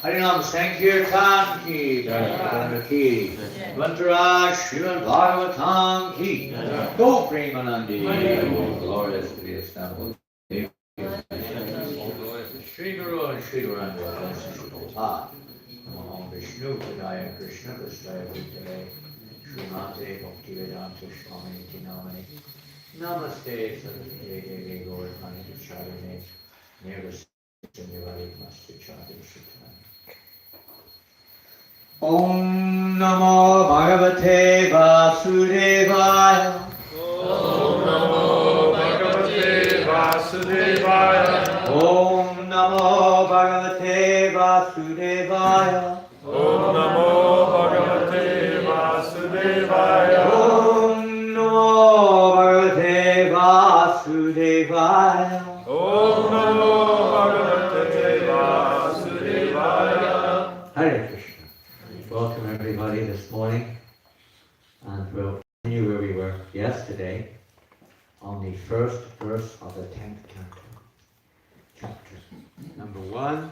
Harinam Sankirtan ki, Jai ki, Vantaraj Srimad Bhagavatam ki, Go Premanandi, glorious to be established. Sri Guru and Sri Guranga, Sri Gopal, Om Vishnu Padaya Krishna Vastaya Bhutale, Srimate Bhaktivedanta Swami Tinamani, Namaste Saraswati Devi Gauravani Charine, Nirvasya Nivari Master Chadi Sutran. Om Namo Bhagavate Vasudevaya. Om Namo Bhagavate Vasudevaya. Om Namo Bhagavate Vasudevaya. Om Namo Bhagavate Vasudevaya. Om Namo Bhagavate Vasudevaya. Om Namo Bhagavate Vasudevaya. Hare Krishna. Welcome everybody this morning, and we'll continue where we were yesterday on the first verse of the 10th canto, chapter number 1,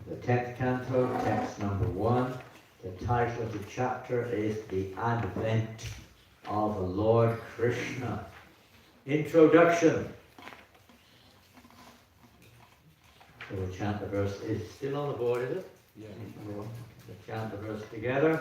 the 10th canto, text number 1. The title of the chapter is The Advent of the Lord Krishna. Introduction. So we'll chant the verse. Is it still on the board, is it? Yeah. We'll chant the verse together.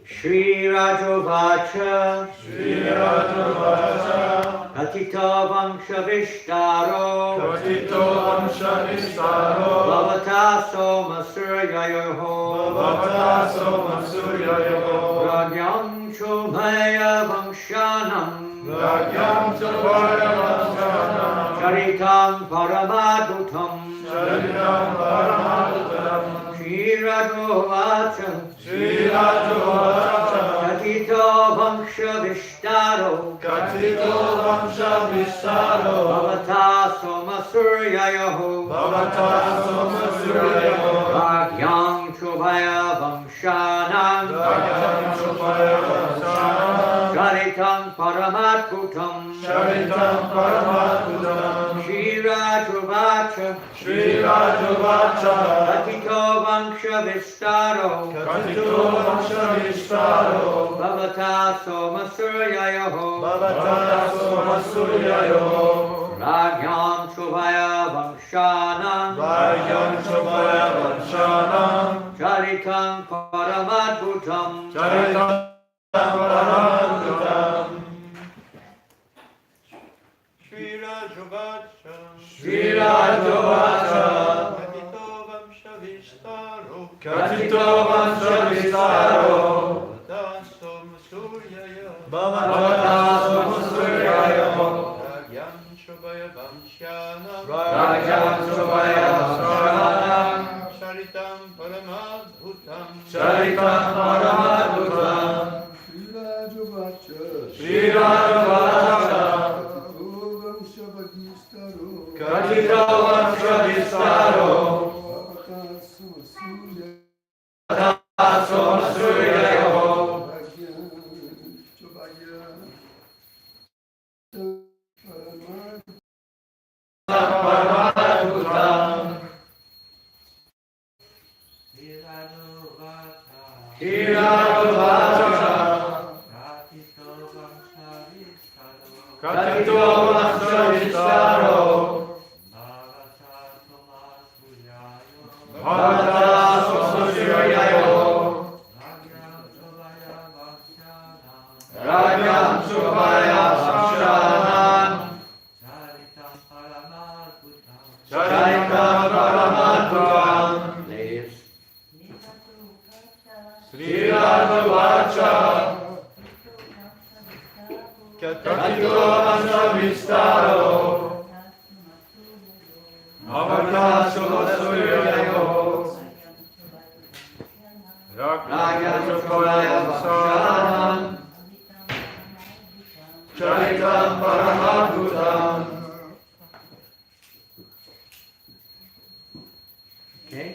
Shri Rajovacha, Shri Rajovacha, Katita Vangsha Vishtaro, Katito Vamsha Vistaro, Bhavata Soma Suryayoho, Bhavata Soma Suryayoho, Ragyam Chomaya Vangshanam, Ragyam Chavaya Vamshanam, Charitam Paramadhutam, Charitam Paramadutam, Shri Rajovacha, Shri Rajovacha, Katita Vangsha Vishtaro, Katito Vamsha Vistaro, Bhavata Soma Suryayoho, Bhavata Soma Suryayoho, Ragyam Chobhaya Vangshanam, Ragyam Chavaya Vamshanam, Charitam Paramadhutam, Charitam Paramadutam, Shri Rajovacha, Shri Rajovacha, Katito Vangsha Vistaro, Katito Vamsha Vistaro, Bhavata Soma Suryayoho, Bhavata Soma Suryayoho, Ragyam Chobhaya Vangshanam, Ragyam Chavaya Vamshanam, Charitam Paramadhutam, Charitam Paramadutam, Shri Rajovacha, Shri Rajovacha, Katito Vamsha Vistaro, Katito Vamsha Vistaro, Bhavata Soma Suryaya, Bhavata Soma Suryayoho, Ragyam Chavaya Vamshanam, Ragyam Chavaya Vamshanam, Charitam Paramadhutam, Charitam Paramadutam, Shri Rajovacha, Shri Rajovacha, Katito Vamsha Vistaro, Katito Vamsha Vistaro, Bhavata Soma Surya, Bhavata Soma Suryayoho, Ragyam Chavaya Paramadutam, Shri Rajovacha, Katito Vamsha Vistaro, Bhavata Soma Suryayoho, Ragyam Chavaya Vamshanam, Charitam Paramadutam, ladies. Shri Rajovacha, Katito Vamsha Vistaro, Bhavata Soma Suryayoho, Ragyam Chavaya Vamshanam, Charitam Paramadutam, Okay?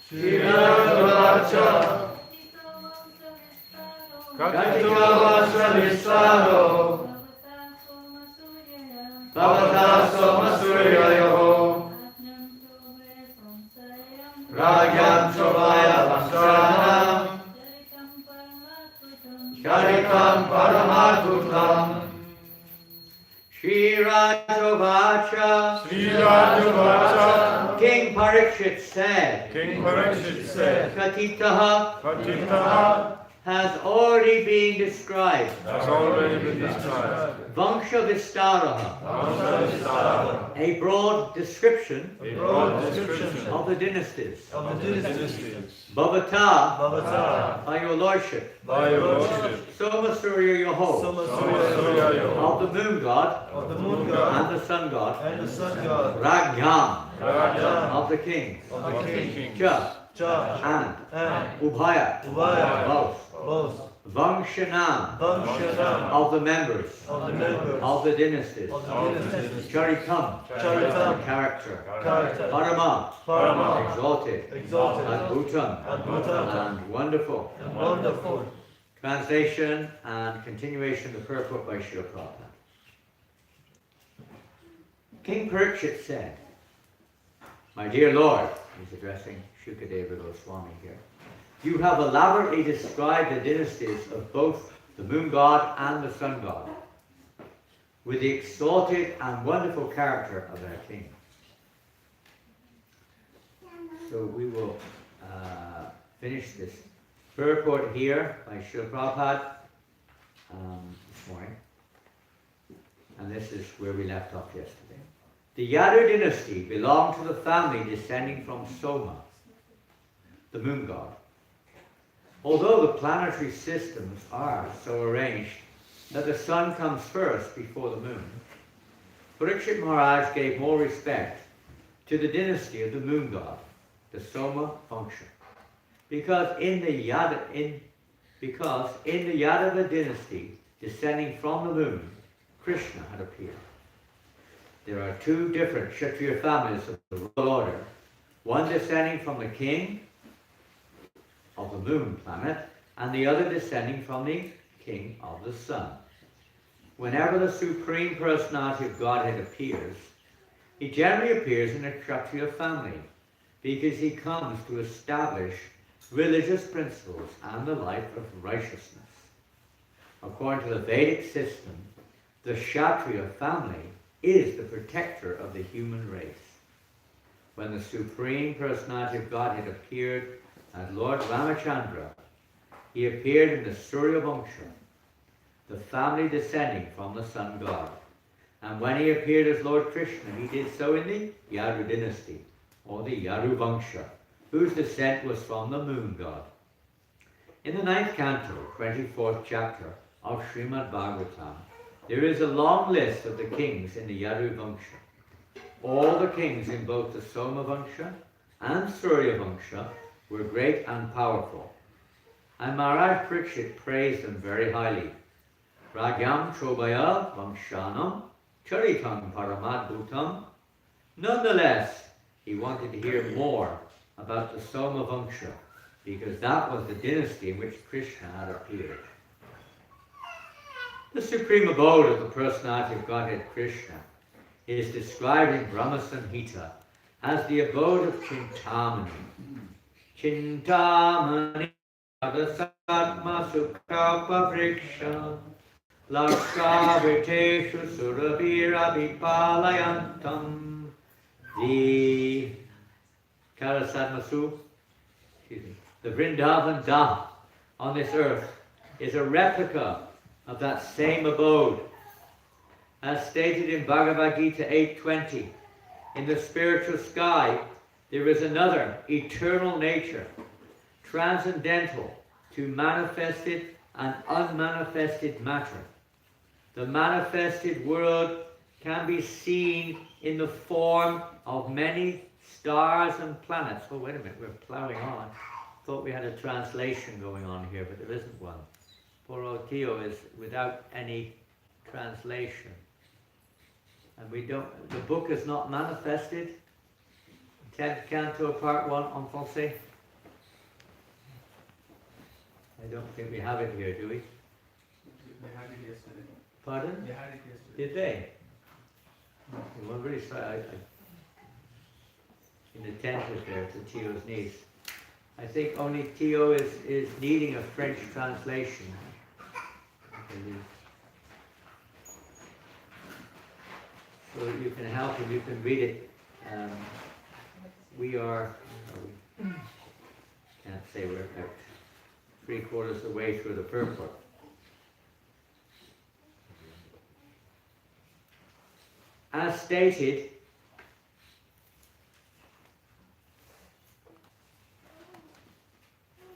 Shri Rajovacha, Katito Vamsha Vistaro, Bhavata Soma Suryayoho, Ragyam Chavaya Vamshanam, Charitam Paramadutam, Shri Rajovacha, Shri Rajovacha, King Parikshit said, King Parikshit said, Katitaha Katitaha has already been described. Has already been described. Vangsha Vistaraha, Vangsha Vistara, a broad description a broad description of the dynasties. of the dynasties. Bhavata, Bhavata, by your lordship. by your lordship. Soma Surya Yoho, Surya Yoho, of the moon god of the moon god and the sun god. and the sun god. Ragyam, Raja, of the kings. of the king. Cha, Cha, and Ubhaya, Ubhaya, both. both. Vangshanam, Vangshanam, of the members of the members of the dynasties. of the dynasties. Charitam, Charitam, character. character. Parama, Parama, exalted. exalted. Adbhutam, Adbhutam, and wonderful. and wonderful. Translation and continuation of the purport by Srila Prabhupada. King Parikshit said, "My dear Lord," he's addressing Shukadeva Goswami here, "you have elaborately described the dynasties of both the moon god and the sun god, with the exalted and wonderful character of their king." So we will finish this purport here by Srila Prabhupada this morning. And this is where we left off yesterday. The Yadu dynasty belonged to the family descending from Soma, the moon god. Although the planetary systems are so arranged that the sun comes first before the moon, Parikshit Maharaj gave more respect to the dynasty of the moon god, the Soma function, because in the Yadava dynasty descending from the moon, Krishna had appeared. There are two different Kshatriya families of the royal order, one descending from the king of the moon planet, and the other descending from the king of the sun. Whenever the Supreme Personality of Godhead appears, he generally appears in a Kshatriya family, because he comes to establish religious principles and the life of righteousness. According to the Vedic system, the Kshatriya family is the protector of the human race. When the Supreme Personality of Godhead appeared as Lord Ramachandra, he appeared in the Surya Vangsha, the family descending from the sun god. And when he appeared as Lord Krishna, he did so in the Yadu dynasty, or the Yadu Vangsha, whose descent was from the moon god. In the 9th canto, 24th chapter of Srimad Bhagavatam, there is a long list of the kings in the Yadu Vangsha. All the kings in both the Soma Vangsha and Surya Vangsha were great and powerful, and Maharaj Parikshit praised them very highly. Ragyam Chobaya Vangshanam Charitam Paramadbhutam. Nonetheless, he wanted to hear more about the Soma Vangsha, because that was the dynasty in which Krishna had appeared. The supreme abode of the personality of Godhead Krishna is described in Brahma Samhita as the abode of Chintamani. Chintamani Adasatma Sukapa Vriksha Lakshraviteshu Surabhira Vipalayantam. The Karasadmasu, the Vrindavan Dham on this earth is a replica of that same abode. As stated in Bhagavad Gita 8:20, in the spiritual sky there is another eternal nature, transcendental to manifested and unmanifested matter. The manifested world can be seen in the form of many stars and planets. Oh, wait a minute, we're plowing on. Thought we had a translation going on here, but there isn't one. Poor old Tio is without any translation. And we don't, the book is not manifested. 10th Canto, Part 1, en français. I don't think we have it here, do we? They had it yesterday. Pardon? They had it yesterday. Did they? Well, I'm really sorry. Inattentive there to Tio's niece. I think only Tio is needing a French translation. I believe. So you can help him, you can read it. Can't say we're out 3/4 of the way through the purport. As stated,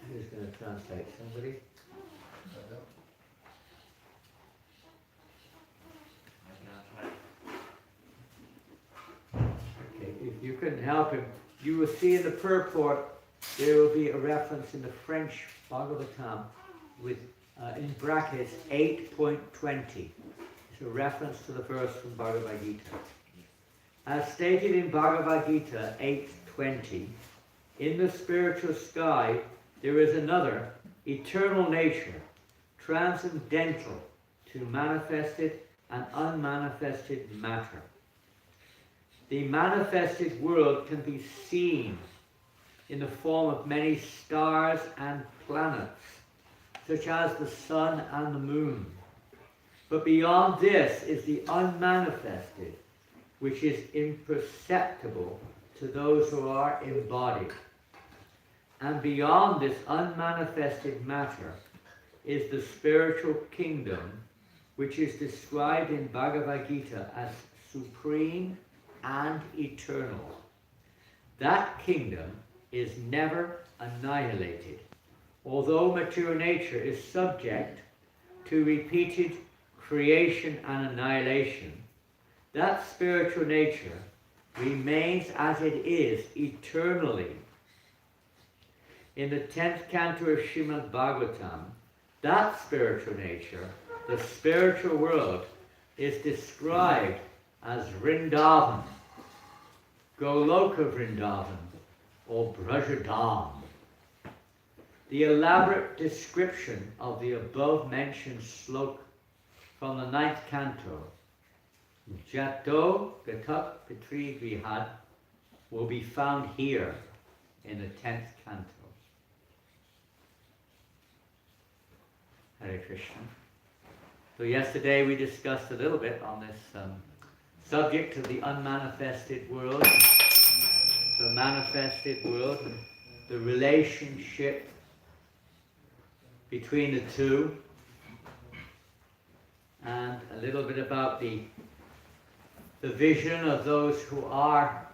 who's going to translate? Somebody? Okay, if you couldn't help him, you will see in the purport there will be a reference in the French Bhagavatam with, in brackets, 8.20. It's a reference to the verse from Bhagavad Gita. As stated in Bhagavad Gita 8.20, in the spiritual sky there is another eternal nature, transcendental to manifested and unmanifested matter. The manifested world can be seen in the form of many stars and planets, such as the sun and the moon. But beyond this is the unmanifested, which is imperceptible to those who are embodied. And beyond this unmanifested matter is the spiritual kingdom, which is described in Bhagavad Gita as supreme and eternal. That kingdom is never annihilated, although material nature is subject to repeated creation and annihilation. That spiritual nature remains as it is eternally. In the 10th canto of Srimad Bhagavatam, that spiritual nature, the spiritual world, is described as Vrindavan, Goloka Vrindavan, or Brajadam. The elaborate description of the above-mentioned slok from the 9th canto, Jato Gatak Pitri Vihad, will be found here in the 10th canto. Hare Krishna. So yesterday we discussed a little bit on this subject of the unmanifested world, the manifested world, and the relationship between the two, and a little bit about the vision of those who are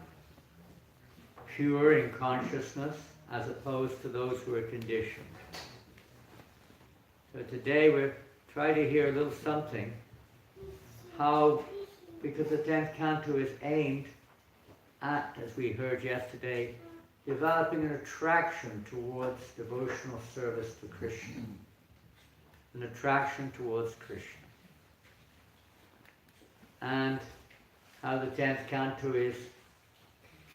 pure in consciousness as opposed to those who are conditioned. So today we're trying to hear a little something how, because the 10th canto is aimed at, as we heard yesterday, developing an attraction towards devotional service to Krishna, an attraction towards Krishna. And how the 10th canto is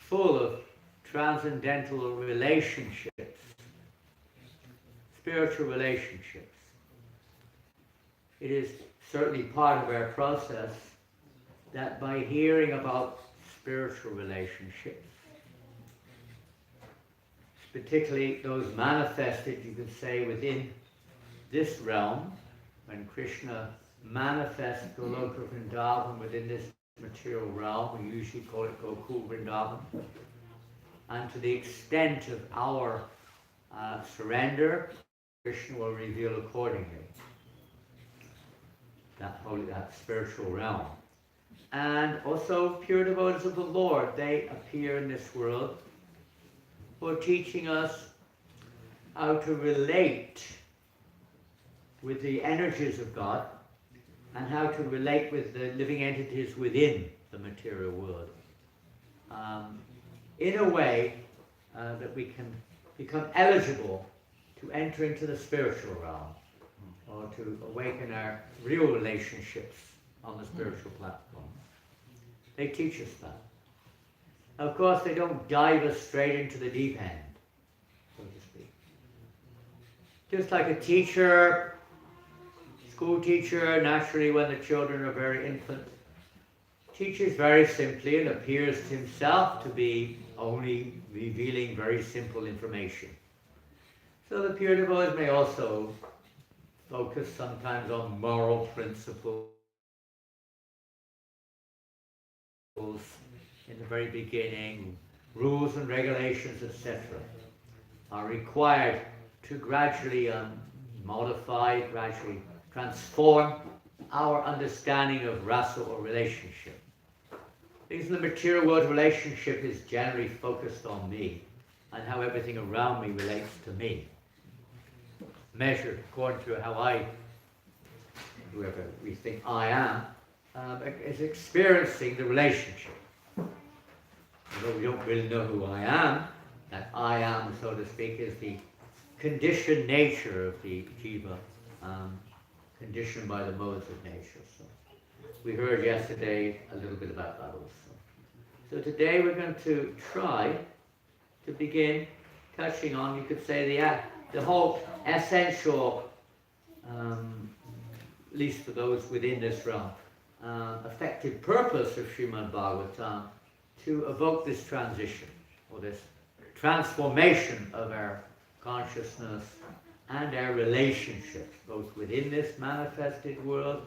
full of transcendental relationships, spiritual relationships. It is certainly part of our process that by hearing about spiritual relationships, particularly those manifested, you could say, within this realm, when Krishna manifests Goloka Vrindavan within this material realm, we usually call it Gokul Vrindavan, and to the extent of our surrender, Krishna will reveal accordingly that spiritual realm. And also pure devotees of the Lord, they appear in this world for teaching us how to relate with the energies of God and how to relate with the living entities within the material world in a way that we can become eligible to enter into the spiritual realm or to awaken our real relationships on the spiritual platform. They teach us that. Of course, they don't dive us straight into the deep end, so to speak. Just like a teacher, school teacher, naturally when the children are very infant, teaches very simply and appears to himself to be only revealing very simple information. So the pure devotees may also focus sometimes on moral principles in the very beginning, rules and regulations, etc., are required to gradually modify, gradually transform our understanding of rasa or relationship. Because in the material world, relationship is generally focused on me and how everything around me relates to me, measured according to how whoever we think I am, is experiencing the relationship. Although we don't really know who I am, that I am, so to speak, is the conditioned nature of the jiva, conditioned by the modes of nature. So we heard yesterday a little bit about that also. So today we're going to try to begin touching on, you could say, the whole essential, at least for those within this realm, effective purpose of Srimad Bhagavatam, to evoke this transition, or this transformation of our consciousness and our relationships, both within this manifested world,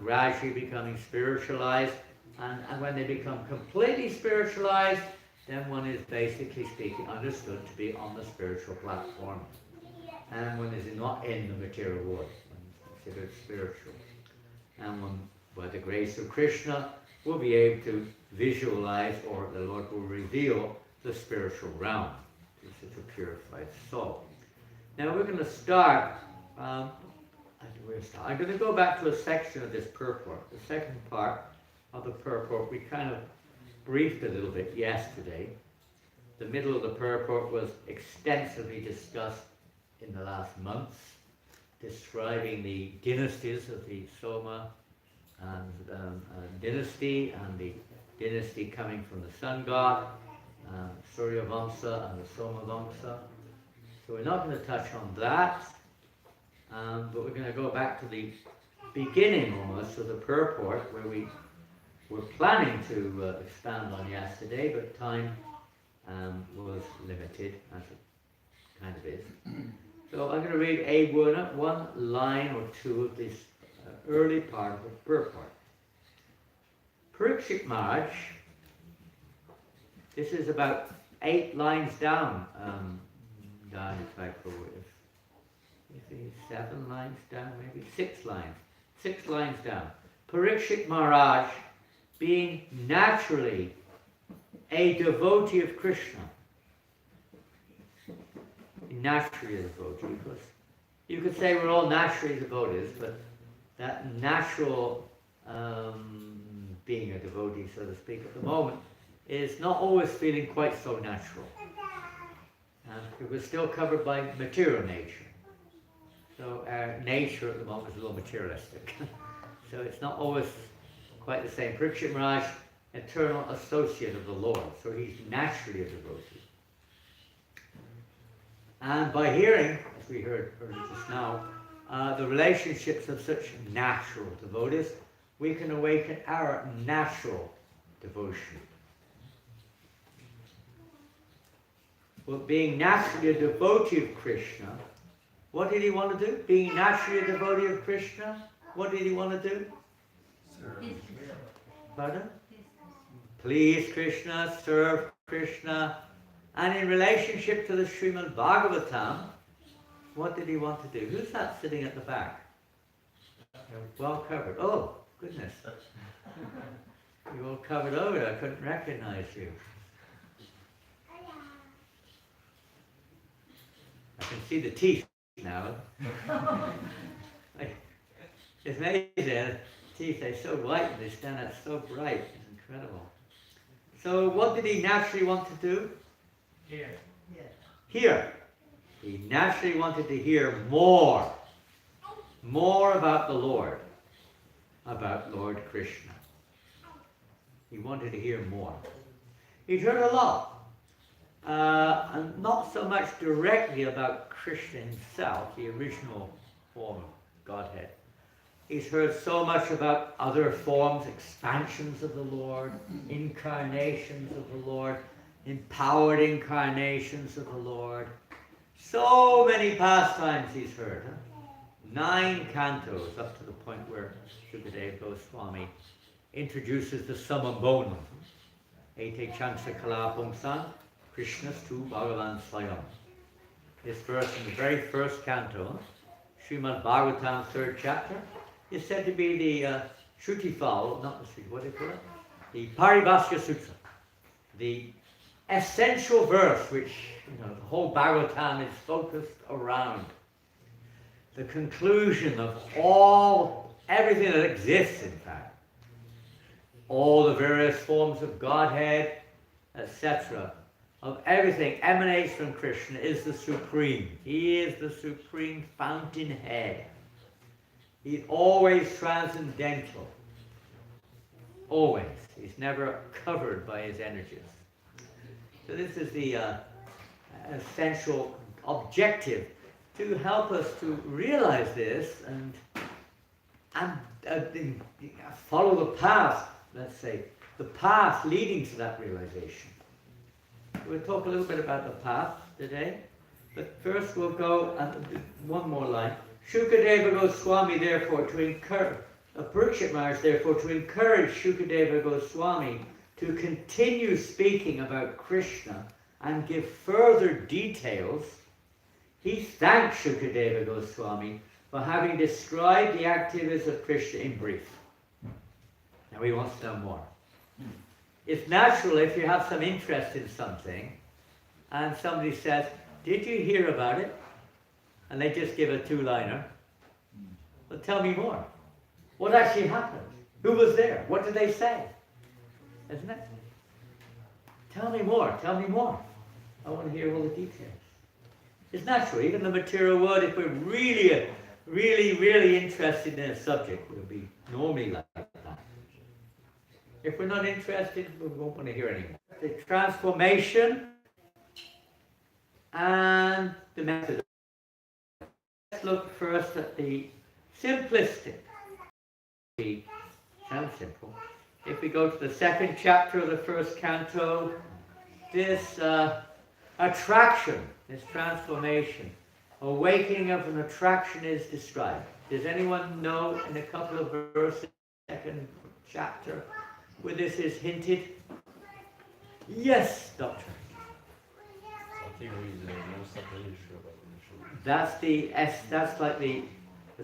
gradually becoming spiritualized, and when they become completely spiritualized, then one is basically speaking understood to be on the spiritual platform, and one is not in the material world, one is considered spiritual, and one, by the grace of Krishna, will be able to visualize, or the Lord will reveal, the spiritual realm to such a purified soul. Now we're going to start, I'm going to go back to a section of this purport. The second part of the purport we kind of briefed a little bit yesterday. The middle of the purport was extensively discussed in the last months, describing the dynasties of the Soma and dynasty, and the dynasty coming from the sun god, Surya Vamsa and the Soma Vamsa. So we're not going to touch on that, but we're going to go back to the beginning almost of the purport, where we were planning to expand on yesterday, but time was limited, as it kind of is. So I'm going to read one line or two of this early part of the purport. Parikshit Maharaj, this is about 8 lines down, in fact, maybe 7 lines down, maybe 6 lines down. Parikshit Maharaj, being naturally a devotee of Krishna, naturally a devotee, because you could say we're all naturally devotees, but that natural being a devotee, so to speak, at the moment, is not always feeling quite so natural. It was still covered by material nature. So our nature at the moment is a little materialistic. So it's not always quite the same. Parikshit Maharaj, eternal associate of the Lord, so he's naturally a devotee. And by hearing, as we heard earlier just now, the relationships of such natural devotees, we can awaken our natural devotion. Well, being naturally a devotee of Krishna, what did he want to do? Being naturally a devotee of Krishna, what did he want to do? Pardon? Please Krishna, serve Krishna. And in relationship to the Srimad Bhagavatam, what did he want to do? Who's that sitting at the back? Well covered. Oh, goodness. You're all covered over. I couldn't recognize you. I can see the teeth now. It's amazing. The teeth are so white and they stand out so bright. It's incredible. So what did he naturally want to do? Hear. He naturally wanted to hear more about the Lord, about Lord Krishna. He wanted to hear more. He'd heard a lot, and not so much directly about Krishna himself, the original form of Godhead. He's heard so much about other forms, expansions of the Lord, incarnations of the Lord, empowered incarnations of the Lord. So many pastimes he's heard. 9 cantos, up to the point where Sukadeva Goswami introduces the Samambonam. Ete Chansa Kalapumsan, Krishna's to Bhagavan Swayam. this verse in the very first canto, Srimad Bhagavatam, 3rd chapter, is said to be the Shruti Fowl, not the Shruti, what do they call it? The Paribhasya Sutra. The essential verse which the whole Bhagavatam is focused around. The conclusion of everything that exists, in fact. All the various forms of Godhead, etc. of everything emanates from Krishna, is the Supreme. He is the Supreme fountainhead. He's always transcendental. Always. He's never covered by his energies. So this is the essential objective, to help us to realize this and follow the path, let's say, the path leading to that realization. We'll talk a little bit about the path today, but first we'll go one more line. Shukadeva Goswami, therefore, to encourage Parikshit Maharaj, therefore, to encourage Shukadeva Goswami to continue speaking about Krishna and give further details, he thanked Shukadeva Goswami for having described the activities of Krishna in brief. Now he wants to know more. It's natural if you have some interest in something and somebody says, did you hear about it? And they just give a two-liner. Well, tell me more. What actually happened? Who was there? What did they say? Isn't it? Tell me more. Tell me more. I want to hear all the details. It's natural. Even the material world, if we're really interested in a subject, we'll be normally like that. If we're not interested, we won't want to hear anymore. The transformation and the method. Let's look first at the simplistic. Sounds simple. If we go to the 2nd chapter of the 1st canto, this attraction, this transformation, awakening of an attraction is described. Does anyone know in a couple of verses, 2nd chapter, where this is hinted? Yes, Doctor. That's like the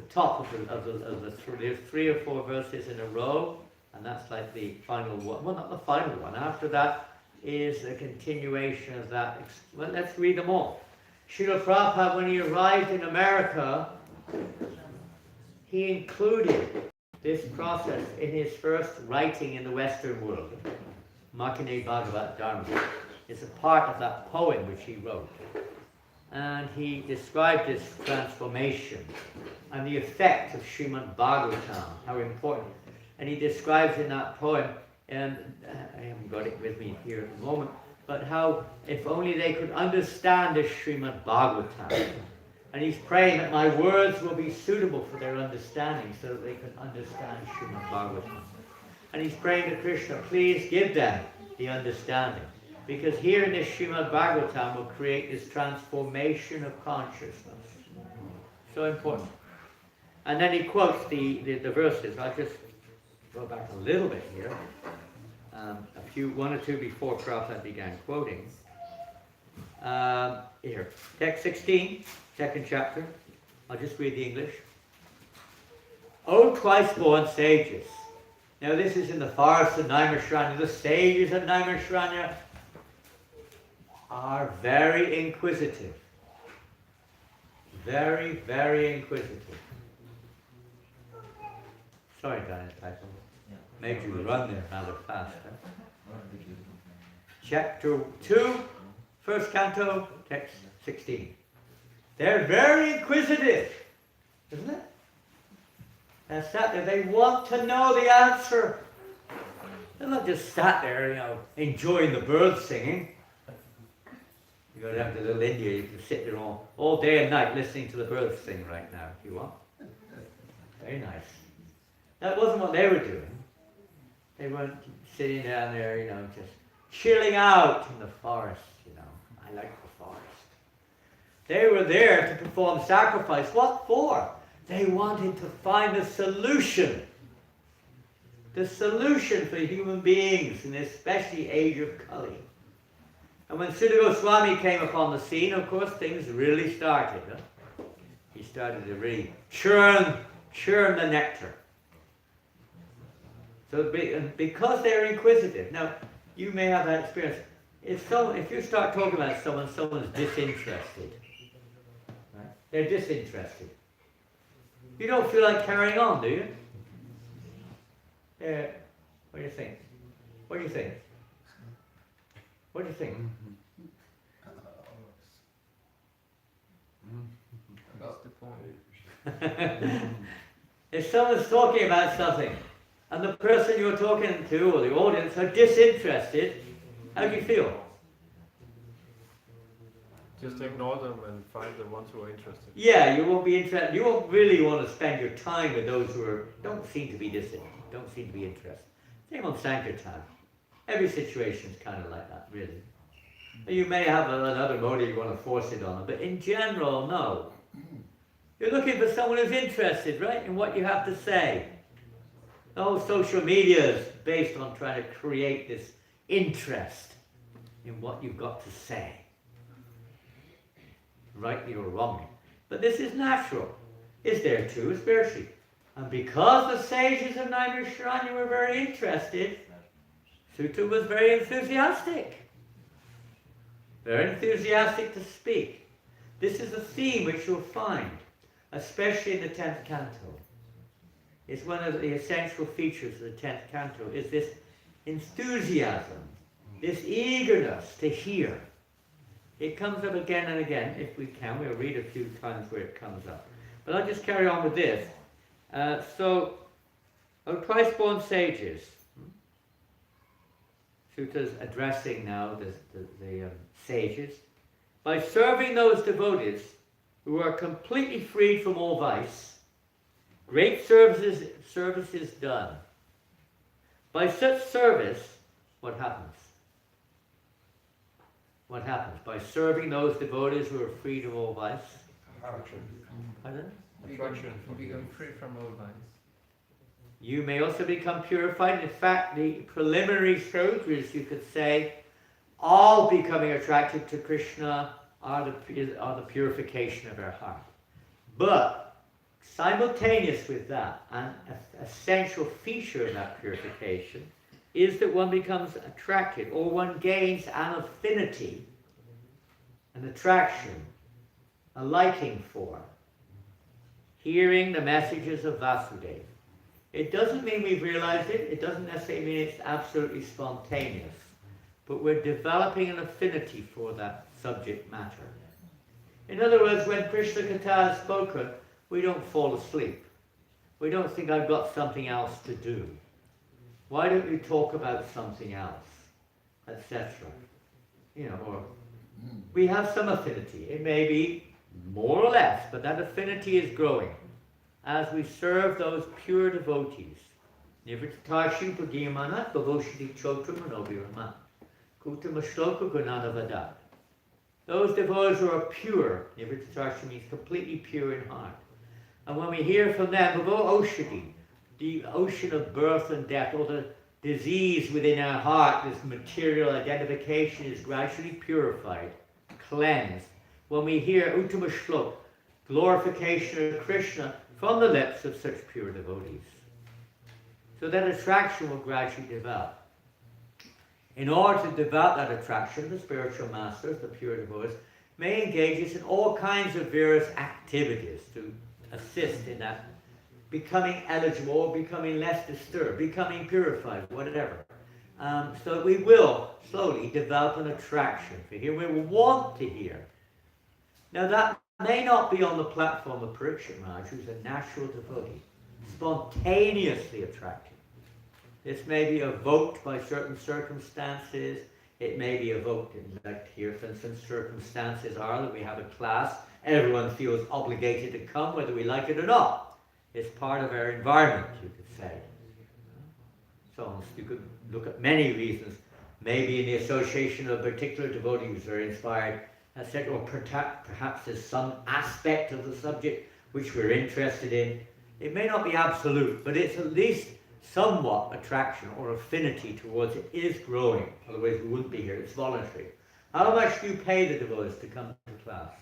top of the there's 3 or 4 verses in a row, and that's like the final one. Well, not the final one. After that is a continuation of that. Well, let's read them all. Srila Prabhupada, when he arrived in America, he included this process in his first writing in the Western world. Makine Bhagavat Dharma is a part of that poem which he wrote. And he described this transformation and the effect of Srimad Bhagavatam, how important. And he describes in that poem, and I haven't got it with me here at the moment, but how if only they could understand the Srimad Bhagavatam. And he's praying that my words will be suitable for their understanding so that they can understand Srimad Bhagavatam. And he's praying to Krishna, please give them the understanding. Because here in this Srimad Bhagavatam will create this transformation of consciousness. So important. And then he quotes the verses. I'll just go back a little bit here. One or two before Prabhupada began quoting. Here, text 16, 2nd chapter. I'll just read the English. O twice-born sages. Now this is in the forest of Naimishranya. The sages of Naimishranya are very inquisitive. Very, very inquisitive. Sorry, Diana Tyson. Made you run there rather fast. Huh? Chapter 2, 1st canto, text 16. They're very inquisitive, isn't it? And sat there, they want to know the answer. They're not just sat there, enjoying the birds singing. You go down to Little India, you can sit there all day and night listening to the birds sing right now, if you want. Very nice. That wasn't what they were doing. They weren't sitting down there, just chilling out in the forest, I like the forest. They were there to perform sacrifice. What for? They wanted to find a solution. The solution for human beings in this especially age of Kali. And when Srila Goswami came upon the scene, of course, things really started. Huh? He started to really churn the nectar. So because they're inquisitive. Now, you may have that experience. If you start talking about someone's disinterested. Right? They're disinterested. You don't feel like carrying on, do you? What do you think? What do you think? What do you think? That's the point. If someone's talking about something, and the person you're talking to or the audience are disinterested, how do you feel? Just ignore them and find the ones who are interested. Yeah, you won't be interested. You won't really want to spend your time with those who don't seem to be don't seem to be interested. Same on Sankirtan. Every situation is kind of like that, really. You may have another motive you want to force it on them, but in general, no. You're looking for someone who's interested, right, in what you have to say. The whole social media is based on trying to create this interest in what you've got to say. Rightly or wrongly. But this is natural. It's there too, spiritually. And because the sages of Naimisharanya were very interested, Sutta was very enthusiastic. Very enthusiastic to speak. This is a theme which you'll find, especially in the 10th canto. It's one of the essential features of the 10th canto, is this enthusiasm, this eagerness to hear. It comes up again and again, if we can. We'll read a few times where it comes up. But I'll just carry on with this. Christ-born sages. Sutta's addressing now the sages. By serving those devotees who are completely freed from all vice, great service is done. By such service, what happens? What happens? By serving those devotees who are freed of all vice? Pardon? You become free from all vice. You may also become purified. In fact, the preliminary stages, you could say, all becoming attracted to Krishna are the purification of our heart. But simultaneous with that, an essential feature of that purification is that one becomes attracted, or one gains an affinity, an attraction, a liking for hearing the messages of Vasudeva. It doesn't mean we've realized it. It doesn't necessarily mean it's absolutely spontaneous. But we're developing an affinity for that subject matter. In other words, when Krishna Katha is spoken, we don't fall asleep. We don't think, I've got something else to do. Why don't you talk about something else? Etc. Or we have some affinity. It may be more or less, but that affinity is growing as we serve those pure devotees. Nivrittashi Pagiyamana Bhavoshiti Chotra Manobirama Kutama Shloka Gunanavada. Those devotees who are pure, Nivrittashi means completely pure in heart. And when we hear from them, Bhavo Oshati, the ocean of birth and death, or the disease within our heart, this material identification is gradually purified, cleansed. When we hear Uttama Shlok, glorification of Krishna from the lips of such pure devotees. So that attraction will gradually develop. In order to develop that attraction, the spiritual masters, the pure devotees, may engage us in all kinds of various activities to assist in that becoming eligible, or becoming less disturbed, becoming purified, whatever. So that we will slowly develop an attraction for hear. We will want to hear. Now that may not be on the platform of Parikshit Maharaj, who's a natural devotee, spontaneously attracted. This may be evoked by certain circumstances. It may be evoked in, like here, for instance, circumstances are that we have a class, everyone feels obligated to come, whether we like it or not. It's part of our environment, you could say. So you could look at many reasons. Maybe in the association of particular devotees who are inspired, etc., or perhaps there's some aspect of the subject which we're interested in. It may not be absolute, but it's at least somewhat attraction or affinity towards it is growing. Otherwise we wouldn't be here. It's voluntary. How much do you pay the devotees to come to class?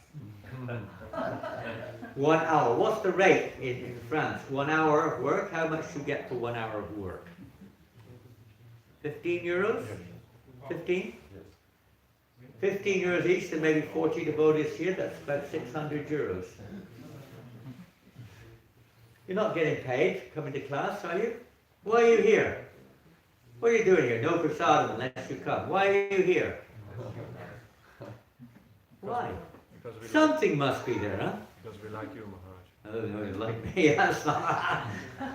1 hour. What's the rate in France? 1 hour of work. How much do you get for 1 hour of work? 15 euros? 15? 15 euros each, and maybe 40 devotees here. That's about 600 euros. You're not getting paid coming to class, are you? Why are you here? What are you doing here? No prasadam unless you come. Why are you here? Why? Because we Something must be there, huh? like, because we like you, Maharaj. Oh, no, you like me. That's not.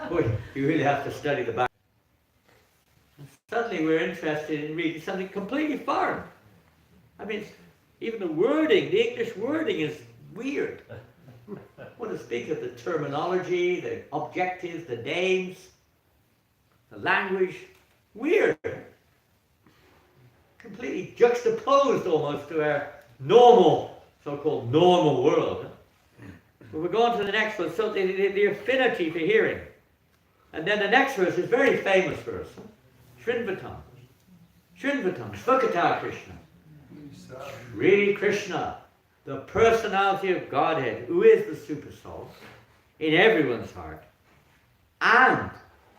Boy, you really have to study the Bible. Suddenly we're interested in reading something completely foreign. I mean, even the wording, the English wording is weird. What to speak of the terminology, the objectives, the names, the language. Weird. Completely juxtaposed almost to our normal, so-called normal world. But we're going to the next one, so the affinity for hearing. And then the next verse is very famous verse. Shrinvatam. Shrinvatam, Svakata Krishna. Really Krishna, the personality of Godhead, who is the super soul, in everyone's heart, and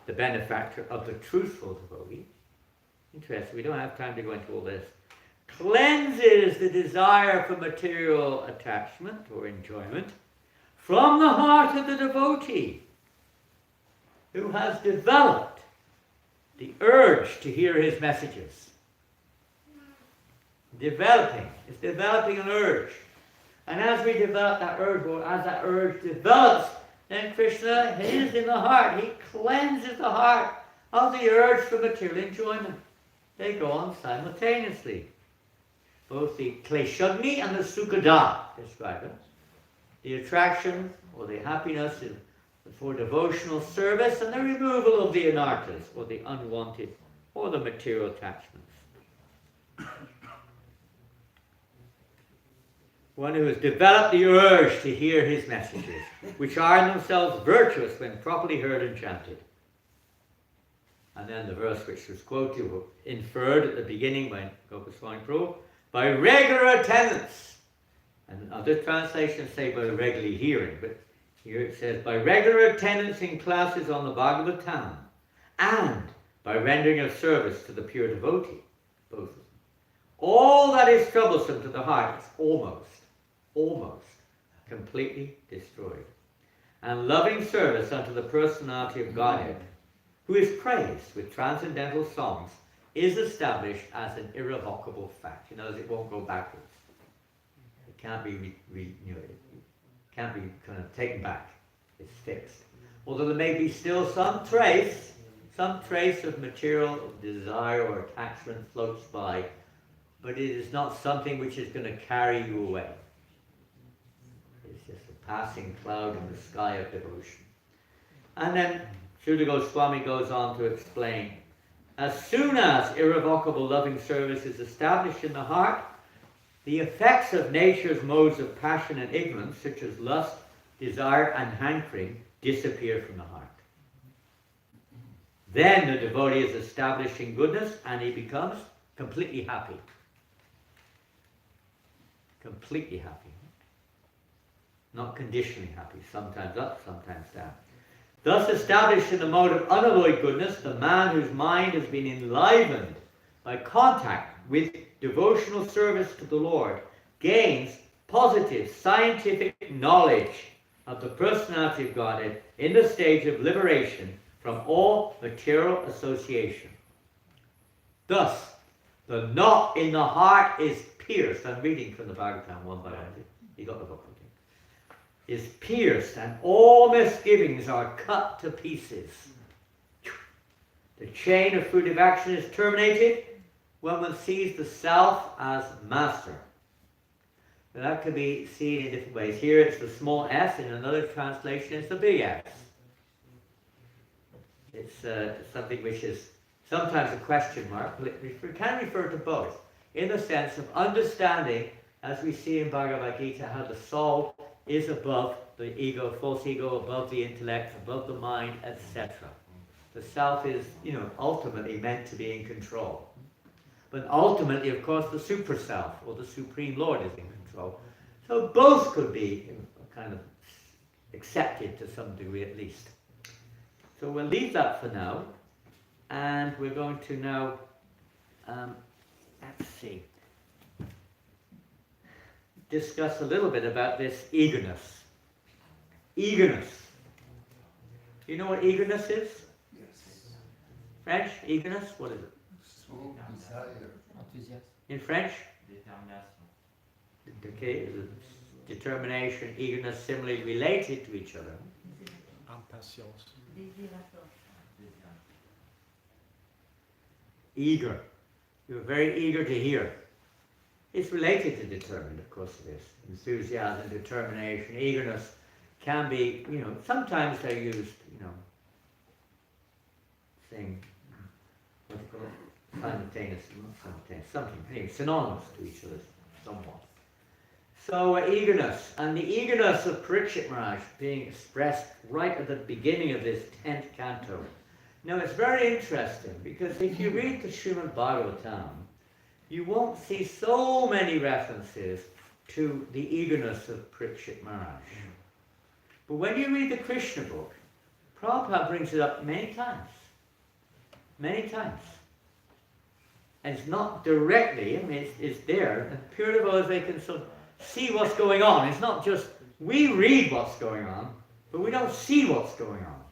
the benefactor of the truthful devotee. Interesting, we don't have time to go into all this. Cleanses the desire for material attachment or enjoyment from the heart of the devotee, who has developed the urge to hear his messages. It's developing an urge. And as we develop that urge, or as that urge develops, then Krishna is in the heart. He cleanses the heart of the urge for material enjoyment. They go on simultaneously. Both the kleshagni and the sukhada describe it. The attraction or the happiness for devotional service, and the removal of the anarthas, or the unwanted, or the material attachments. One who has developed the urge to hear his messages, which are in themselves virtuous when properly heard and chanted. And then the verse which was quoted, inferred at the beginning by Goswami Prabhu, by regular attendance. And other translations say by regularly hearing, but here it says, by regular attendance in classes on the Bhagavatam, and by rendering of service to the pure devotee, both of them. All that is troublesome to the heart is almost completely destroyed. And loving service unto the personality of Godhead, who is praised with transcendental songs, is established as an irrevocable fact. You know, it won't go backwards. It can't be, it can't be kind of taken back. It's fixed. Although there may be still some trace of material desire or attachment floats by, but it is not something which is going to carry you away. It's just a passing cloud in the sky of devotion. And then Srila Goswami goes on to explain, as soon as irrevocable loving service is established in the heart, the effects of nature's modes of passion and ignorance, such as lust, desire, and hankering, disappear from the heart. Then the devotee is established in goodness, and he becomes completely happy. Completely happy. Not conditionally happy, sometimes up, sometimes down. Thus established in the mode of unalloyed goodness, the man whose mind has been enlivened by contact with devotional service to the Lord gains positive scientific knowledge of the personality of Godhead in the stage of liberation from all material association. Thus, the knot in the heart is pierced. I'm reading from the Bhagavatam one by one. You got the book, okay? Is pierced, and all misgivings are cut to pieces. The chain of fruitive action is terminated when one sees the self as master. Now that can be seen in different ways. Here it's the small s, in another translation it's the big S. It's something which is sometimes a question mark, but it can refer to both, in the sense of understanding, as we see in Bhagavad Gita, how the soul is above the ego, false ego, above the intellect, above the mind, etc. The self is, ultimately meant to be in control. But ultimately, of course, the super self or the Supreme Lord is in control. So both could be kind of accepted to some degree at least. So we'll leave that for now, and we're going to now, let's see, discuss a little bit about this eagerness. Eagerness. You know what eagerness is? Yes. French, eagerness, what is it? So desire. Enthusiasme. In French? Okay, determination, eagerness, similarly related to each other. Impatience. Eager. You're very eager to hear. It's related to determined, of course it is. Enthusiasm, determination, eagerness can be, sometimes they're used, saying, what do you call it? Simultaneous, something, anyway, synonymous to each other somewhat. So eagerness, and the eagerness of Parikshit Maharaj being expressed right at the beginning of this 10th canto. Now it's very interesting because if you read the Srimad Bhagavatam, you won't see so many references to the eagerness of Parikshit Maharaj. But when you read the Krishna book, Prabhupada brings it up many times. Many times. And it's not directly, it's there, and pure devotees, they can sort of see what's going on. It's not just, we read what's going on, but we don't see what's going on.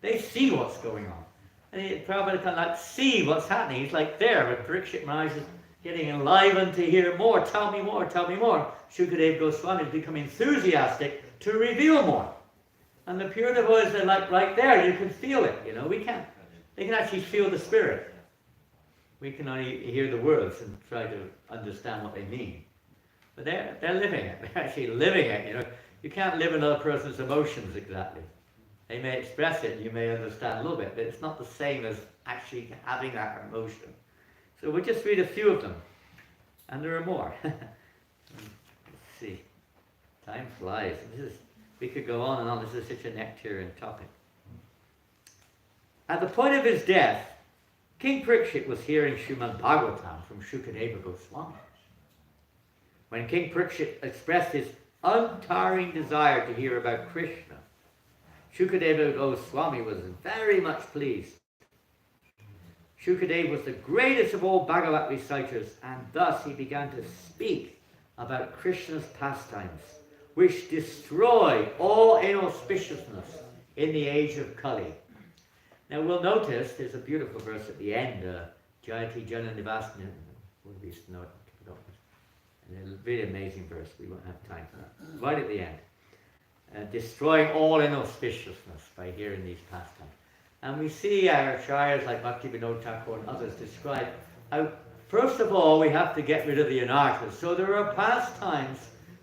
They see what's going on. And Prabhupada can see what's happening. He's like there, but Parikshit Maharaj is getting enlivened to hear more. Tell me more, tell me more. Shukadeva Goswami has become enthusiastic to reveal more. And the pure devotees are like right there, you can feel it, they can actually feel the spirit. We can only hear the words and try to understand what they mean. But they're living it, they're actually living it, You can't live another person's emotions exactly. They may express it and you may understand a little bit, but it's not the same as actually having that emotion. So we'll just read a few of them. And there are more. Let's see. Time flies. We could go on and on. This is such a nectarian topic. At the point of his death, King Parikshit was hearing Srimad Bhagavatam from Shukadeva Goswami. When King Parikshit expressed his untiring desire to hear about Krishna, Shukadeva Goswami was very much pleased. Shukadeva was the greatest of all Bhagavat reciters, and thus he began to speak about Krishna's pastimes, which destroy all inauspiciousness in the age of Kali. Now we'll notice there's a beautiful verse at the end, Jayati Janananda, what we used to know it, and a really amazing verse, we won't have time for that. Right at the end. Destroying all inauspiciousness by hearing these pastimes. And we see our acharyas like Bhakti Vinod Thakur and others describe how, first of all, we have to get rid of the anarthas. So there are pastimes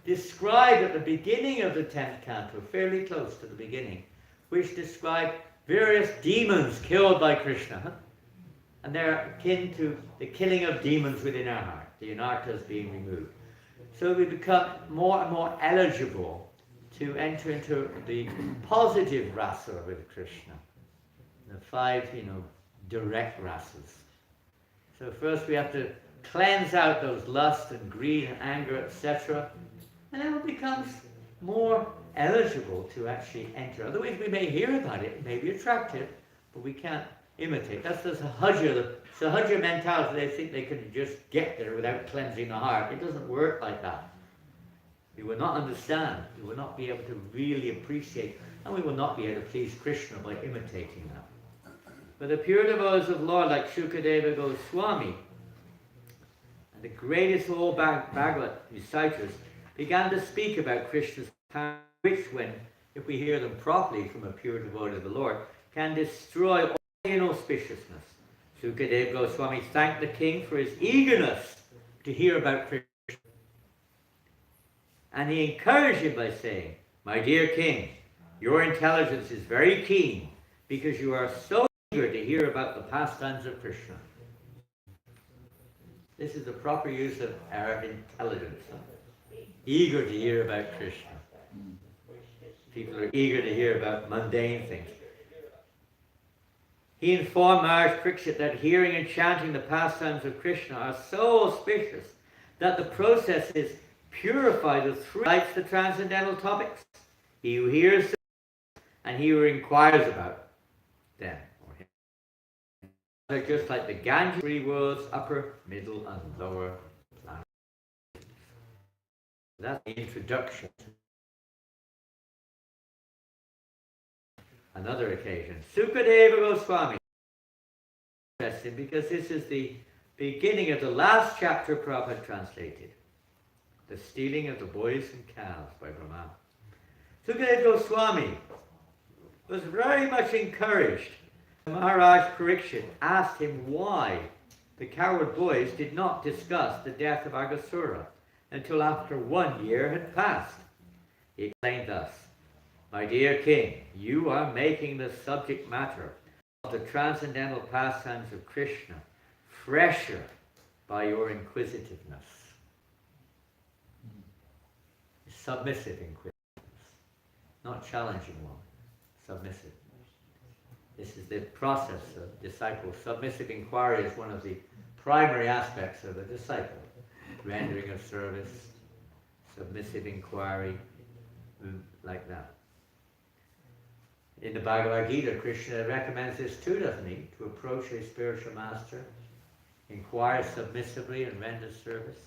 described at the beginning of the 10th canto, fairly close to the beginning, which describe various demons killed by Krishna. And they're akin to the killing of demons within our heart, the anarthas being removed. So we become more and more eligible to enter into the positive rasa with Krishna. The 5, direct rasas. So first we have to cleanse out those lust and greed and anger, etc. And then it becomes more eligible to actually enter. Otherwise we may hear about it, it may be attractive, but we can't imitate. That's the sahaja mentality. They think they can just get there without cleansing the heart. It doesn't work like that. We will not understand. We will not be able to really appreciate, and we will not be able to please Krishna by imitating that. But the pure devotees of Lord, like Shukadeva Goswami, and the greatest of all Bhagavat reciters, began to speak about Krishna's power, which, if we hear them properly from a pure devotee of the Lord, can destroy all inauspiciousness. Shukadeva Goswami thanked the king for his eagerness to hear about Krishna. And he encouraged him by saying, "My dear king, your intelligence is very keen because you are so eager to hear about the pastimes of Krishna." This is the proper use of our intelligence. Eager to hear about Krishna. People are eager to hear about mundane things. He informed Maharaj Parikshit that hearing and chanting the pastimes of Krishna are so auspicious that the process is purified of three types the transcendental topics: he who hears and he who inquires about them. They're just like the Ganges three worlds, upper, middle, and lower planets. That's the introduction. Another occasion, Sukadeva Goswami. Interesting, because this is the beginning of the last chapter Prabhupada translated. The stealing of the boys and cows by Brahma. Sukadeva Goswami was very much encouraged. Maharaj Parikshit asked him why the coward boys did not discuss the death of Aghasura until after 1 year had passed. He explained thus: "My dear king, you are making the subject matter of the transcendental pastimes of Krishna fresher by your inquisitiveness." Submissive inquisitiveness, not challenging one, submissive. This is the process of disciple. Submissive inquiry is one of the primary aspects of a disciple. Rendering of service, submissive inquiry, like that. In the Bhagavad Gita, Krishna recommends this too, doesn't he? To approach a spiritual master, inquire submissively and render service.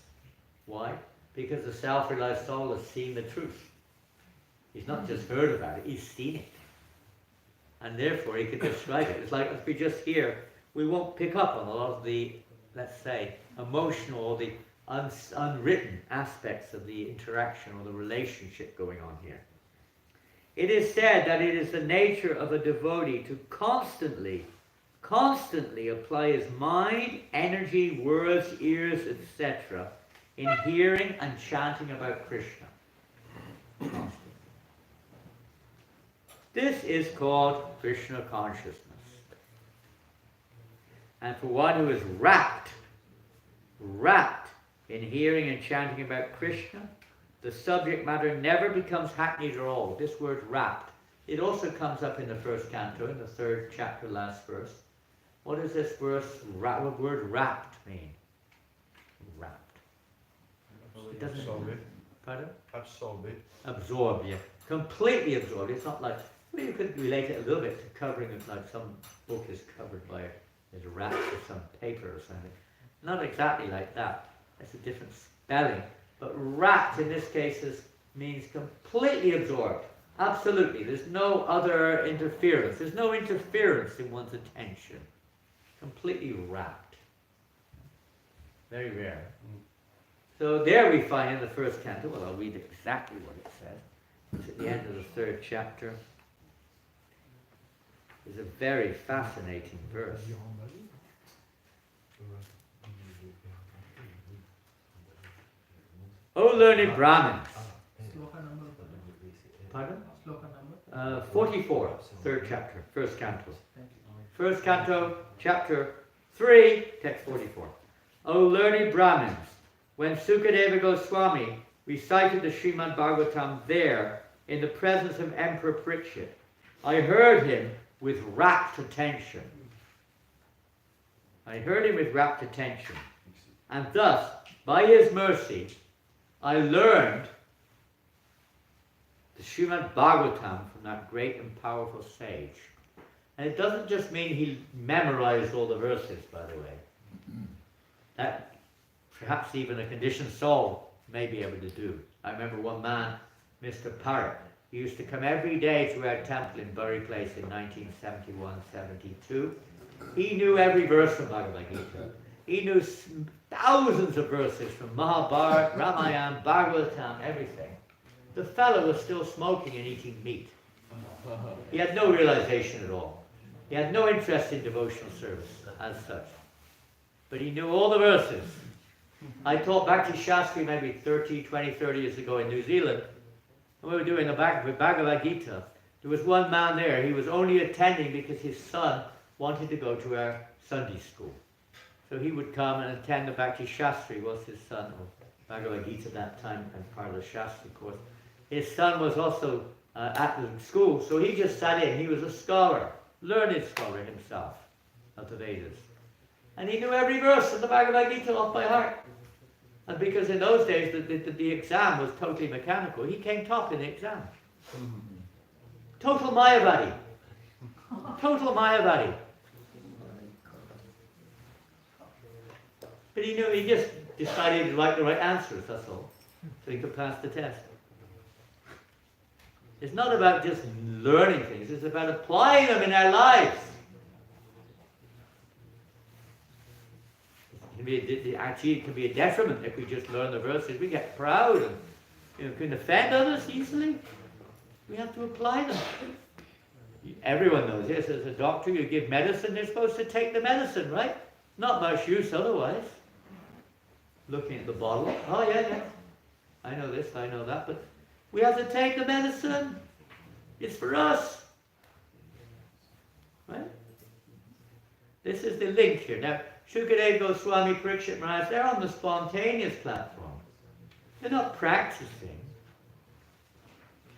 Why? Because the self-realized soul has seen the truth. He's not just heard about it, he's seen it. And therefore he can describe it. It's like, if we just hear, we won't pick up on a lot of the, let's say, emotional or the unwritten aspects of the interaction or the relationship going on here. It is said that it is the nature of a devotee to constantly apply his mind, energy, words, ears, etc. in hearing and chanting about Krishna. Constantly. This is called Krishna consciousness. And for one who is rapt in hearing and chanting about Krishna, the subject matter never becomes hackneyed at all. This word rapt, it also comes up in the first canto, in the 3rd chapter, last verse. What does this verse, what word rapt mean? Rapt. It doesn't. Absorb it. Pardon? Absorb it. Absorb, yeah. Completely absorbed. It's not like, well, you could relate it a little bit to covering it, like some book is covered by, is wrapped with some paper or something. Not exactly like that. It's a different spelling. But wrapped in this case means completely absorbed. Absolutely. There's no other interference. There's no interference in one's attention. Completely wrapped. Very rare. So there we find in the first canto, well, I'll read exactly what it says. It's at the end of the 3rd chapter. It's a very fascinating verse. O learned Brahmins. Pardon? 44, 3rd chapter, 1st canto. 1st canto, chapter 3, text 44. O learned Brahmins, when Sukadeva Goswami recited the Srimad Bhagavatam there, in the presence of Emperor Parikshit, I heard him with rapt attention. And thus, by his mercy, I learned the Srimad Bhagavatam from that great and powerful sage. And it doesn't just mean he memorized all the verses, by the way. That perhaps even a conditioned soul may be able to do. I remember one man, Mr. Parrott, he used to come every day to our temple in Bury Place in 1971-72. He knew every verse from Bhagavad Gita. He knew thousands of verses from Mahabharata, Ramayana, Bhagavatam, everything. The fellow was still smoking and eating meat. He had no realization at all. He had no interest in devotional service as such. But he knew all the verses. I taught Bhakti Shastri maybe 30 years ago in New Zealand. And we were doing the Bhagavad Gita. There was one man there. He was only attending because his son wanted to go to our Sunday school. So he would come and attend the Bhakti Shastri, was his son, or Bhagavad Gita at that time, and part of the Shastri course. His son was also at the school, so he just sat in. He was a scholar. learned scholar himself of the Vedas. And he knew every verse of the Bhagavad Gita off by heart. And because in those days the exam was totally mechanical, he came top in the exam. Total Mayavadi. Total Mayavadi. But he knew, he just decided to write the right answers, that's all. So he could pass the test. It's not about just learning things, it's about applying them in our lives. Actually, it can be a detriment if we just learn the verses. We get proud and can offend others easily. We have to apply them. Everyone knows this. As a doctor, you give medicine, they're supposed to take the medicine, right? Not much use otherwise. Looking at the bottle, oh yeah, I know this, I know that, but we have to take the medicine. It's for us. Right? This is the link here. Now, Shukadeva Goswami, Parikshit Maharaj, they're on the spontaneous platform. They're not practicing.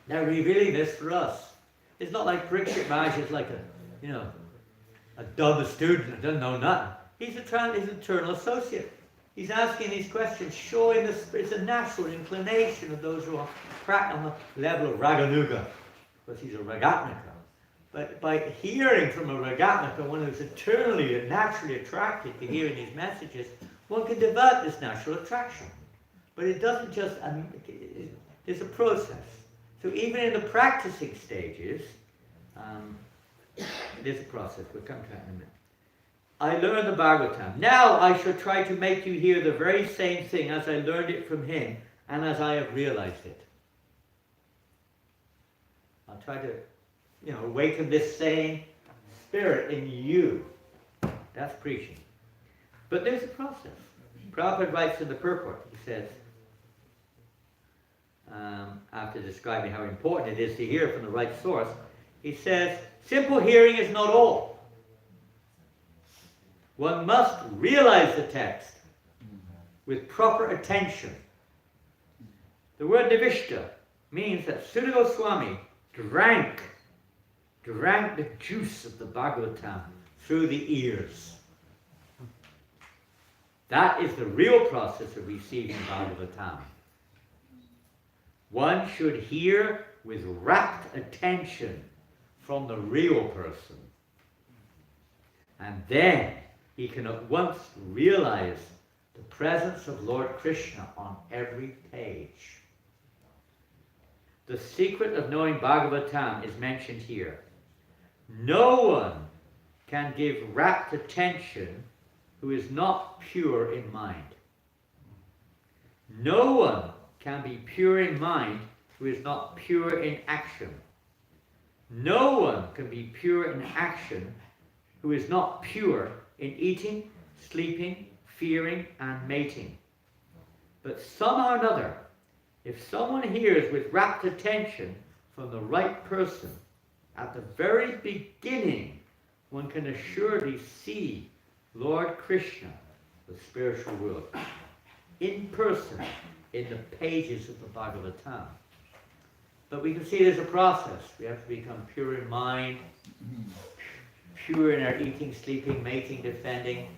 They're revealing this for us. It's not like Parikshit Maharaj is like a dumb student that doesn't know nothing. He's an eternal associate. He's asking these questions, showing it's a natural inclination of those who are on the level of Raganuga, because he's a Ragatmika. But by hearing from a Ragatmika, one who's eternally and naturally attracted to hearing these messages, one can develop this natural attraction. But it doesn't just, there's a process. So even in the practicing stages, there's a process. We'll come to that in a minute. I learned the Bhagavatam. Now I shall try to make you hear the very same thing as I learned it from him and as I have realized it. I'll try to, awaken this same spirit in you. That's preaching. But there's a process. Prabhupada writes in the purport, he says, after describing how important it is to hear from the right source, he says, simple hearing is not all. One must realize the text with proper attention. The word nivishta means that Sutta Goswami drank the juice of the Bhagavatam through the ears. That is the real process of receiving Bhagavatam. One should hear with rapt attention from the real person. And then he can at once realize the presence of Lord Krishna on every page. The secret of knowing Bhagavatam is mentioned here. No one can give rapt attention who is not pure in mind. No one can be pure in mind who is not pure in action. No one can be pure in action who is not pure in eating, sleeping, fearing, and mating. But somehow or another, if someone hears with rapt attention from the right person, at the very beginning, one can assuredly see Lord Krishna, the spiritual world, in person, in the pages of the Bhagavatam. But we can see there's a process. We have to become pure in mind, pure in our eating, sleeping, mating, defending,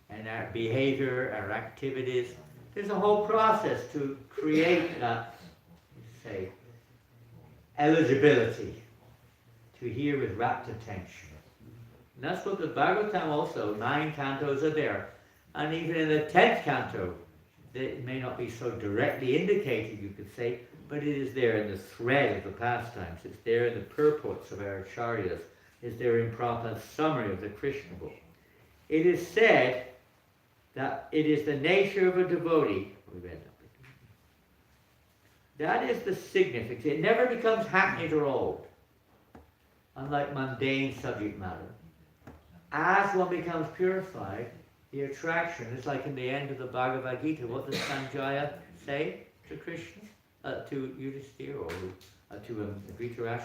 and our behavior, our activities. There's a whole process to create that, say, eligibility to hear with rapt attention. And that's what the Bhagavatam also, 9 cantos are there. And even in the 10th canto, it may not be so directly indicated, you could say, but it is there in the thread of the pastimes. It's there in the purports of our acharyas. It's there in Prabhupada's summary of the Krishna book. It is said that it is the nature of a devotee. We read that. That is the significance. It never becomes hackneyed or old, unlike mundane subject matter. As one becomes purified, the attraction is like in the end of the Bhagavad Gita. What does Sanjaya say to Krishna? To Yudhishthira or to Dhritarashtra?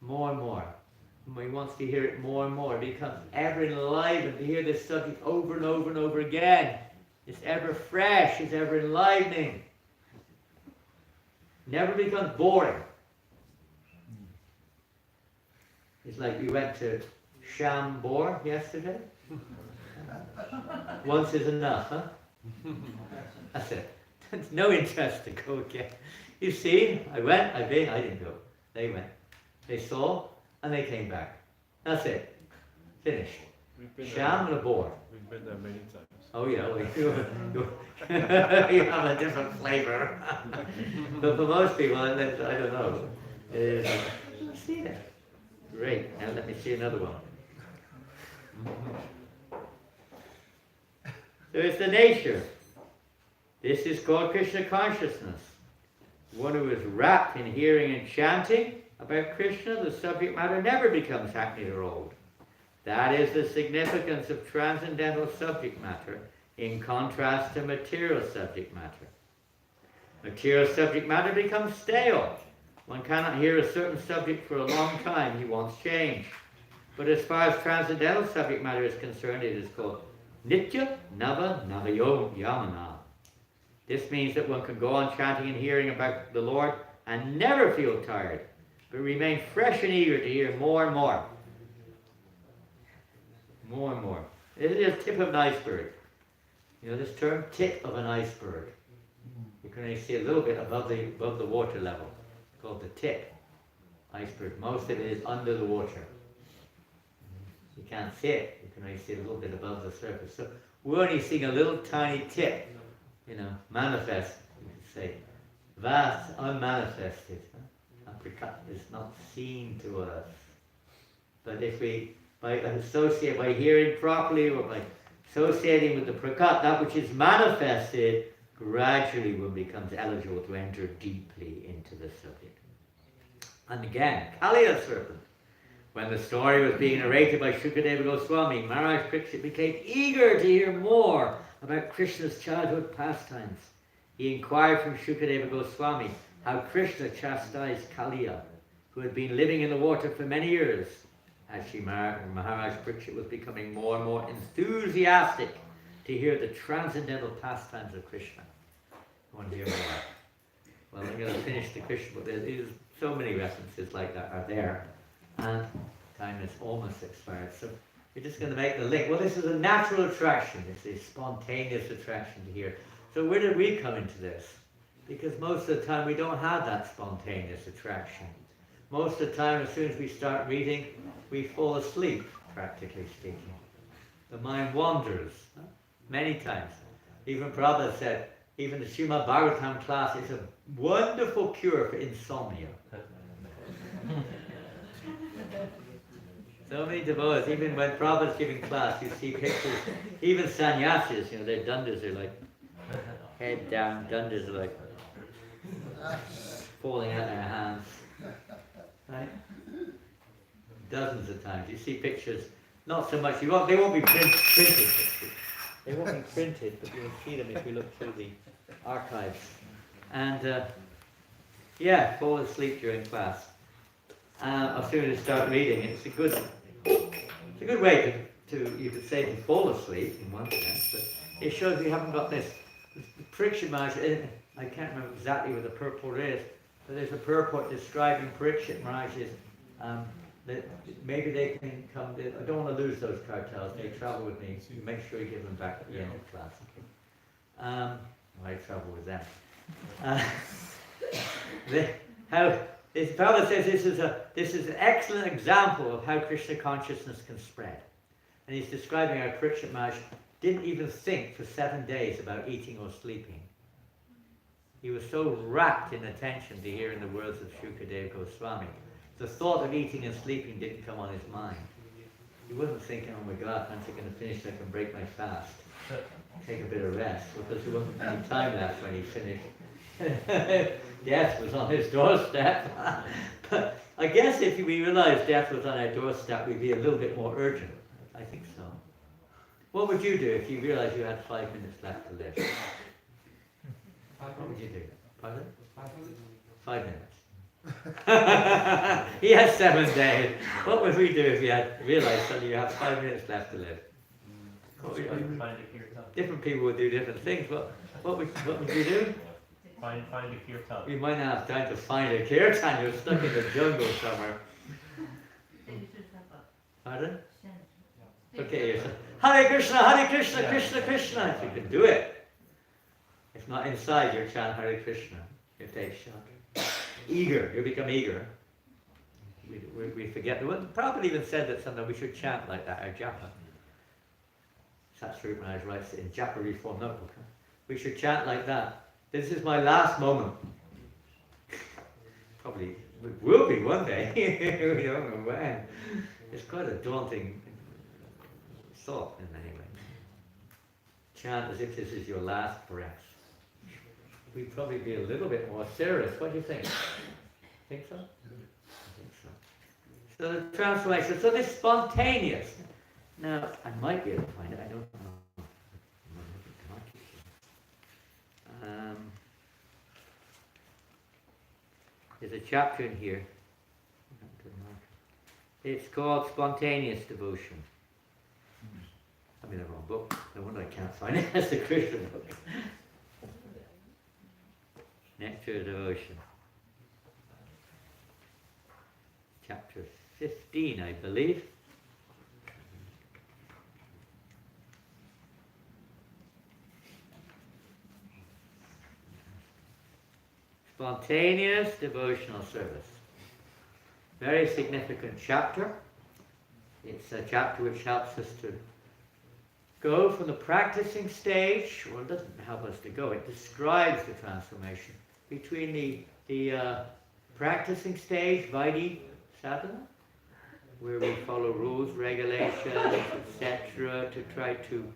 More and more. He wants to hear it more and more. It becomes ever enlivened to hear this subject over and over and over again. It's ever fresh, it's ever enlivening. Never becomes boring. It's like we went to Chambord yesterday. Once is enough, huh? That's it. There's no interest to go again. You see, I went, I didn't go. They went. They saw, and they came back. That's it. Finished. We've been Sham and a bore. We've been there many times. Oh yeah, well, you have a different flavour. But for most people, I don't know. Let's see that. Great. Now let me see another one. So it's the nature. This is called Krishna consciousness. One who is wrapped in hearing and chanting about Krishna, the subject matter never becomes hackneyed or old. That is the significance of transcendental subject matter in contrast to material subject matter. Material subject matter becomes stale. One cannot hear a certain subject for a long time. He wants change. But as far as transcendental subject matter is concerned, it is called Nitya Nava Navayo Yamana. This means that one can go on chanting and hearing about the Lord and never feel tired, but remain fresh and eager to hear more and more. More and more. It is tip of an iceberg. You know this term? Tip of an iceberg. You can only see a little bit above the water level. It's called the tip. Iceberg. Most of it is under the water. You can't see it. You can only see a little bit above the surface. So we're only seeing a little tiny tip, manifest, you could say. Vast, unmanifested. It's not seen to us. But if we, by hearing properly or by associating with the prakat, that which is manifested, gradually one becomes eligible to enter deeply into the subject. And again, Kaliya serpent. When the story was being narrated by Shukadeva Goswami, Maharaj Pariksit became eager to hear more about Krishna's childhood pastimes. He inquired from Shukadeva Goswami how Krishna chastised Kaliya, who had been living in the water for many years. Actually, Maharaj Pariksit was becoming more and more enthusiastic to hear the transcendental pastimes of Krishna. I want to hear more. Well, I'm going to finish the Krishna, but there's so many references like that are there. And time is almost expired, so we're just going to make the link. Well, this is a natural attraction. It's a spontaneous attraction to hear. So where did we come into this? Because most of the time we don't have that spontaneous attraction. Most of the time, as soon as we start reading, we fall asleep, practically speaking. The mind wanders, many times. Even Prabhupada said, even the Srimad Bhagavatam class is a wonderful cure for insomnia. So many devotees, even when Prabhupada's giving class, you see pictures, even sannyasis, their dundas are like, head down, dundas are like, falling out of their hands. Right? Dozens of times. You see pictures, not so much, they won't be printed pictures. They won't be printed, but you'll see them if you look through the archives. And, fall asleep during class. As soon as you start reading, it's a good way to you could say to fall asleep in one sense, but it shows you haven't got this Pariksit Maharaj. I can't remember exactly what the purport is, but there's a purport describing Pariksit Maharaj's that maybe they can come. I don't want to lose those cartels. They travel with me. So make sure you give them back at the end of class. I travel with them. Prabhupada says this is an excellent example of how Krishna consciousness can spread. And he's describing how Pariksit Maharaj didn't even think for 7 days about eating or sleeping. He was so wrapped in attention to hearing the words of Shukadeva Goswami. The thought of eating and sleeping didn't come on his mind. He wasn't thinking, oh my God, once I'm going to finish, I can break my fast. Take a bit of rest, because there wasn't any time left when he finished. Death was on his doorstep. But I guess if we realized death was on our doorstep, we'd be a little bit more urgent. I think so. What would you do if you realized you had 5 minutes left to live? What would you do? Pardon? 5 minutes. He has 7 days. What would we do if you had realized suddenly you have 5 minutes left to live? Different people would do different things. What would you do? Find a kirtan. You might not have time to find a kirtan. You're stuck in the jungle somewhere. Pardon? Okay, yes. Hare Krishna, Yeah. Krishna Krishna. If you can do it. If not inside, you chant Hare Krishna. If they shout. Eager, you become eager. We forget the word. Prabhupada even said that sometimes we should chant like that, our japa. Satsvarupa Maharaj writes in Japa Reform Notebook. We should chant like that. This is my last moment. Probably it will be one day. We don't know when. It's quite a daunting thought in any way. Chant as if this is your last breath. We'd probably be a little bit more serious. What do you think? Think so? I think so. So the transformation. So this spontaneous. Now, I might be able to find it. I don't know. There's a chapter in here. It's called Spontaneous Devotion. I'm in the wrong book. No wonder I can't find it. That's the Christian book. Nectar of Devotion. Chapter 15, I believe. Spontaneous devotional service. Very significant chapter. It's a chapter which helps us to go from the practicing stage, well, it doesn't help us to go, it describes the transformation between the practicing stage, Vaidhi sadhana, where we follow rules, regulations, etc., to try to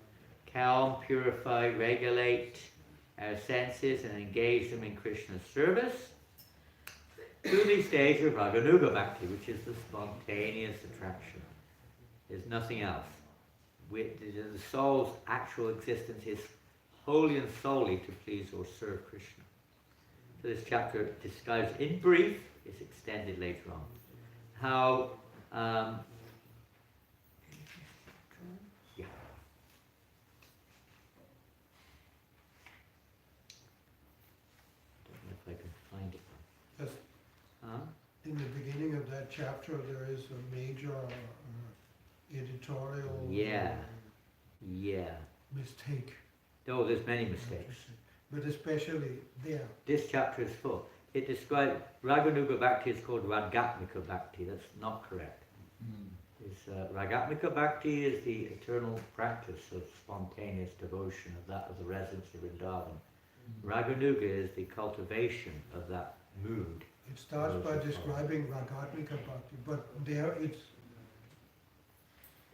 calm, purify, regulate our senses and engage them in Krishna's service, to the stage of Raganuga Bhakti, which is the spontaneous attraction. There's nothing else. The soul's actual existence is wholly and solely to please or serve Krishna. So this chapter describes in brief, it's extended later on, how I can find it. Yes. In the beginning of that chapter, there is a major editorial Yeah. mistake. Oh, there's many mistakes. But especially there. This chapter is full. It describes Raganuga Bhakti is called Ragatmika Bhakti. That's not correct. Ragatmika Bhakti is the eternal practice of spontaneous devotion, of the residents of Vrindavan. Raganuga is the cultivation of that mood. It starts by describing Ragatmika Bhakti, but there it's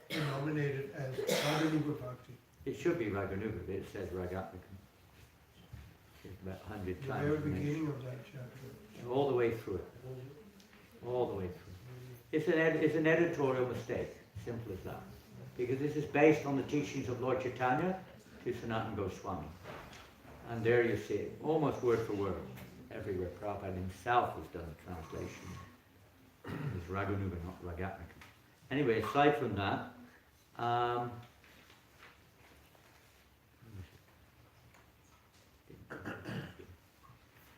denominated as Raganuga Bhakti. It should be Raganuga, but it says Ragatmika. It's about 100 The times. very beginning of that chapter. All the way through it. All the way through. It's an editorial mistake, simple as that. Because this is based on the teachings of Lord Chaitanya to Sanatana Goswami. And there you see it, almost word for word, everywhere. Prabhupada himself has done the translation. It's Raganuga, not Ragatmika. Anyway, aside from that,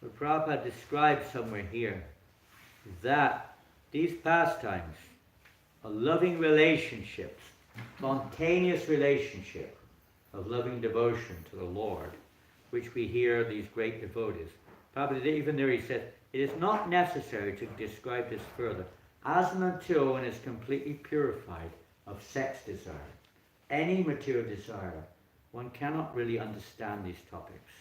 so Prabhupada describes somewhere here that these pastimes, a loving relationship, spontaneous relationship of loving devotion to the Lord, which we hear these great devotees. Prabhupada, even there he says, it is not necessary to describe this further, as and until one is completely purified of sex desire, any material desire, one cannot really understand these topics.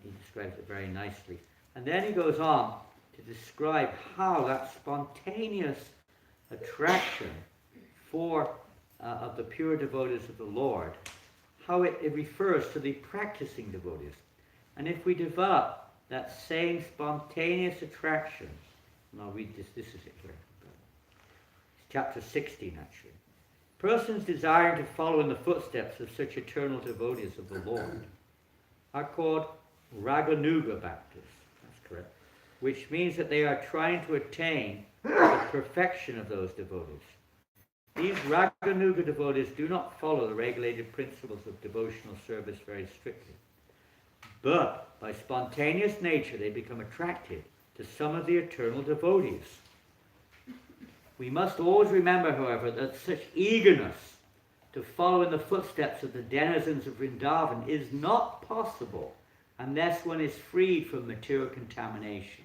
He describes it very nicely. And then he goes on to describe how that spontaneous attraction of the pure devotees of the Lord, how it refers to the practicing devotees. And if we develop that same spontaneous attraction, and I'll read this is it here. It's chapter 16 actually. Persons desiring to follow in the footsteps of such eternal devotees of the Lord are called Raganuga Bhaktas, that's correct, which means that they are trying to attain the perfection of those devotees. These Raganuga devotees do not follow the regulated principles of devotional service very strictly, but by spontaneous nature they become attracted to some of the eternal devotees. We must always remember, however, that such eagerness to follow in the footsteps of the denizens of Vrindavan is not possible unless one is freed from material contamination.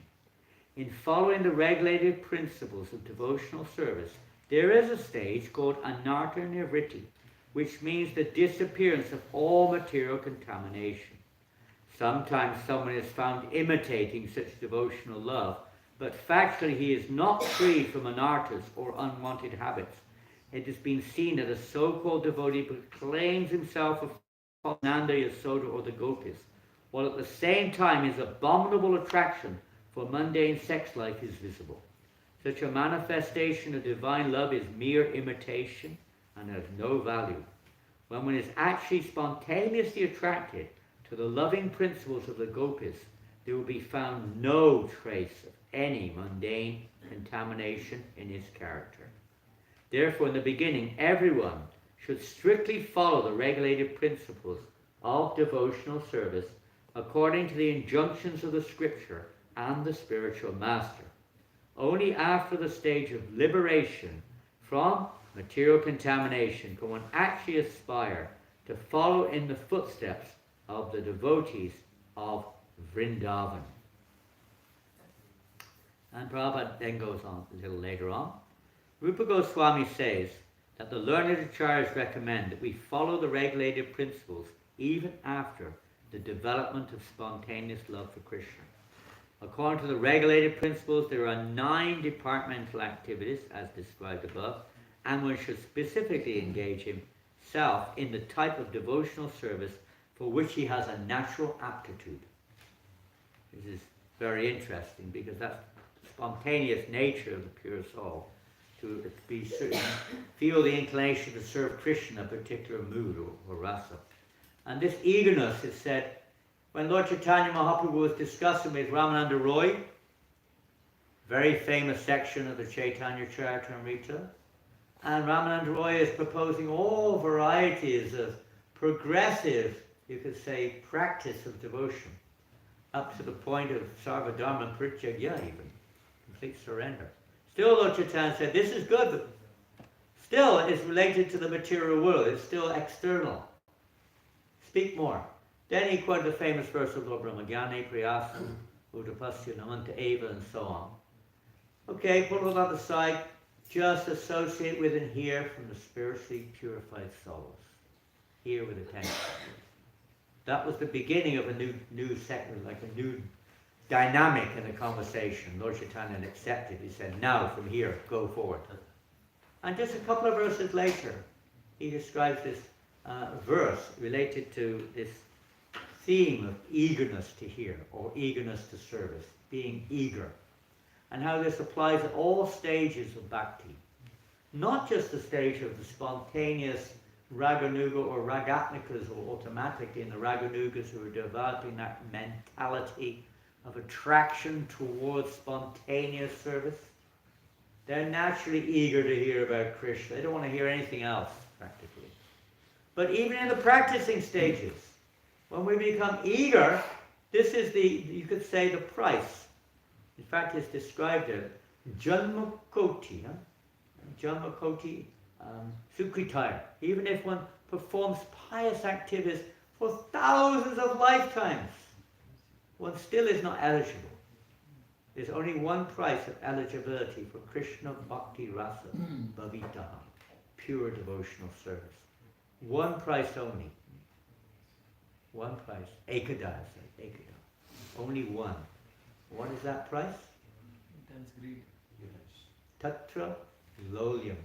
In following the regulated principles of devotional service, there is a stage called anartha nivritti, which means the disappearance of all material contamination. Sometimes someone is found imitating such devotional love, but factually he is not freed from anarthas or unwanted habits. It has been seen that a so-called devotee proclaims himself a Nanda, Yasoda, or the gopis, while at the same time his abominable attraction for mundane sex life is visible. Such a manifestation of divine love is mere imitation and has no value. When one is actually spontaneously attracted to the loving principles of the gopis, there will be found no trace of any mundane contamination in his character. Therefore, in the beginning, everyone should strictly follow the regulated principles of devotional service according to the injunctions of the scripture and the spiritual master. Only after the stage of liberation from material contamination can one actually aspire to follow in the footsteps of the devotees of Vrindavan. And Prabhupada then goes on a little later on. Rupa Goswami says that the learned acharyas recommend that we follow the regulated principles even after the development of spontaneous love for Krishna. According to the regulated principles, there are 9 departmental activities as described above, and one should specifically engage himself in the type of devotional service for which he has a natural aptitude. This is very interesting because that's the spontaneous nature of the pure soul, to be certain, feel the inclination to serve Krishna in a particular mood or rasa. And this eagerness is said when Lord Chaitanya Mahaprabhu was discussing with Ramananda Roy, very famous section of the Chaitanya Charitamrita, and Ramananda Roy is proposing all varieties of progressive, you could say, practice of devotion, up to the point of sarvadharma parityagya even, complete surrender. Still, Lord Chaitanya said, this is good, but still it's related to the material world. It's still external. Speak more. Then he quoted the famous verse of Lord Brahma, Jnane Priyasa, Udapasya Namanta Eva, and so on. Okay, put all that aside. Just associate with and hear from the spiritually purified souls. Hear with attention. That was the beginning of a new segment, like a new dynamic in the conversation. Lord Chaitanya accepted. He said, now from here, go forward. And just a couple of verses later, he describes this verse related to this theme of eagerness to hear or eagerness to service, being eager, and how this applies at all stages of bhakti. Not just the stage of the spontaneous raganuga or ragatmikas, or automatically in the raganugas who are developing that mentality of attraction towards spontaneous service. They're naturally eager to hear about Krishna. They don't want to hear anything else, practically. But even in the practicing stages, when we become eager, this is you could say, the price. In fact, it's described as Janmakoti, Janmakoti Sukritaya. Even if one performs pious activities for thousands of lifetimes, one still is not eligible. There's only one price of eligibility for Krishna Bhakti Rasa Bhavita, pure devotional service. One price only. One price. Ekada, Ekada. Only one. What is that price? Intense greed. Tatra lolyam.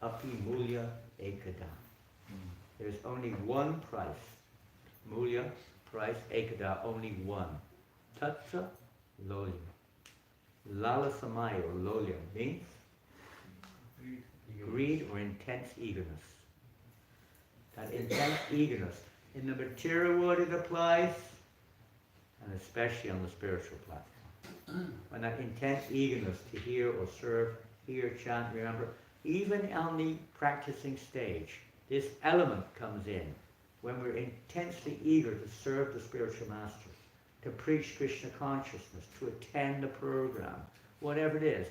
Api mulya ekada. There's only one price. Mulya, price, ekada, only one. Tatra lolyam. Lalasamaya or lolyam means greed or intense eagerness. That intense eagerness. In the material world it applies, and especially on the spiritual platform. When that intense eagerness to hear or serve, hear, chant, remember, even on the practicing stage, this element comes in when we're intensely eager to serve the spiritual masters, to preach Krishna consciousness, to attend the program, whatever it is.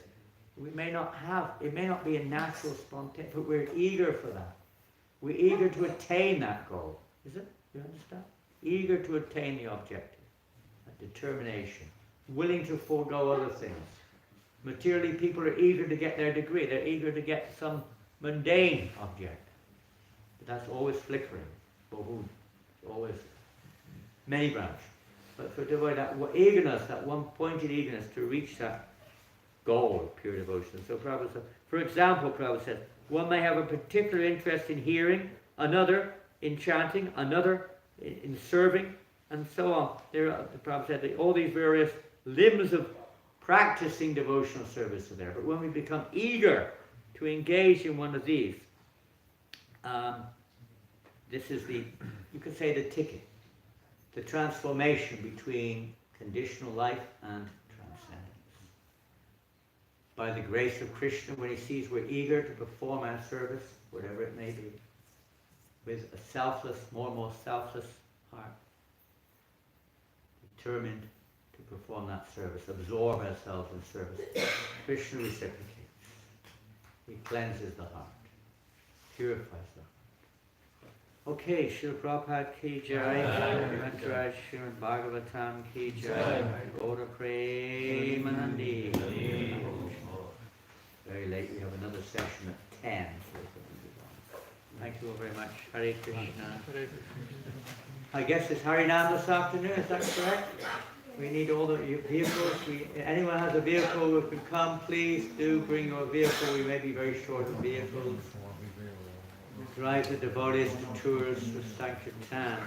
We may not have, it may not be a natural spontaneous, but we're eager for that. We're eager to attain that goal. Is it? You understand? Eager to attain the objective. A determination. Willing to forego other things. Materially, people are eager to get their degree. They're eager to get some mundane object. But that's always flickering. Always many branch. But for that eagerness, that one pointed eagerness to reach that goal of pure devotion. So Prabhupada said, for example, Prabhupada said, one may have a particular interest in hearing, another in chanting, another in serving, and so on. Prabhupada said that all these various limbs of practicing devotional service are there. But when we become eager to engage in one of these, this is you could say the ticket, the transformation between conditional life and transcendence. By the grace of Krishna, when he sees we're eager to perform our service, whatever it may be, with a selfless, more and more selfless heart, determined to perform that service, absorb ourselves in service, Krishna reciprocates. He cleanses the heart, purifies the heart. Okay, Srila Prabhupada ki jai, Maharaj Srimad Bhagavatam ki jai, Gaura Premanandi. Very late, we have another session at 10. Thank you all very much. Hare Krishna. I guess it's Harinam this afternoon, is that correct? We need all the vehicles. Anyone has a vehicle who can come, please do bring your vehicle. We may be very short of vehicles. Drive the devotees to tours with Sankirtan.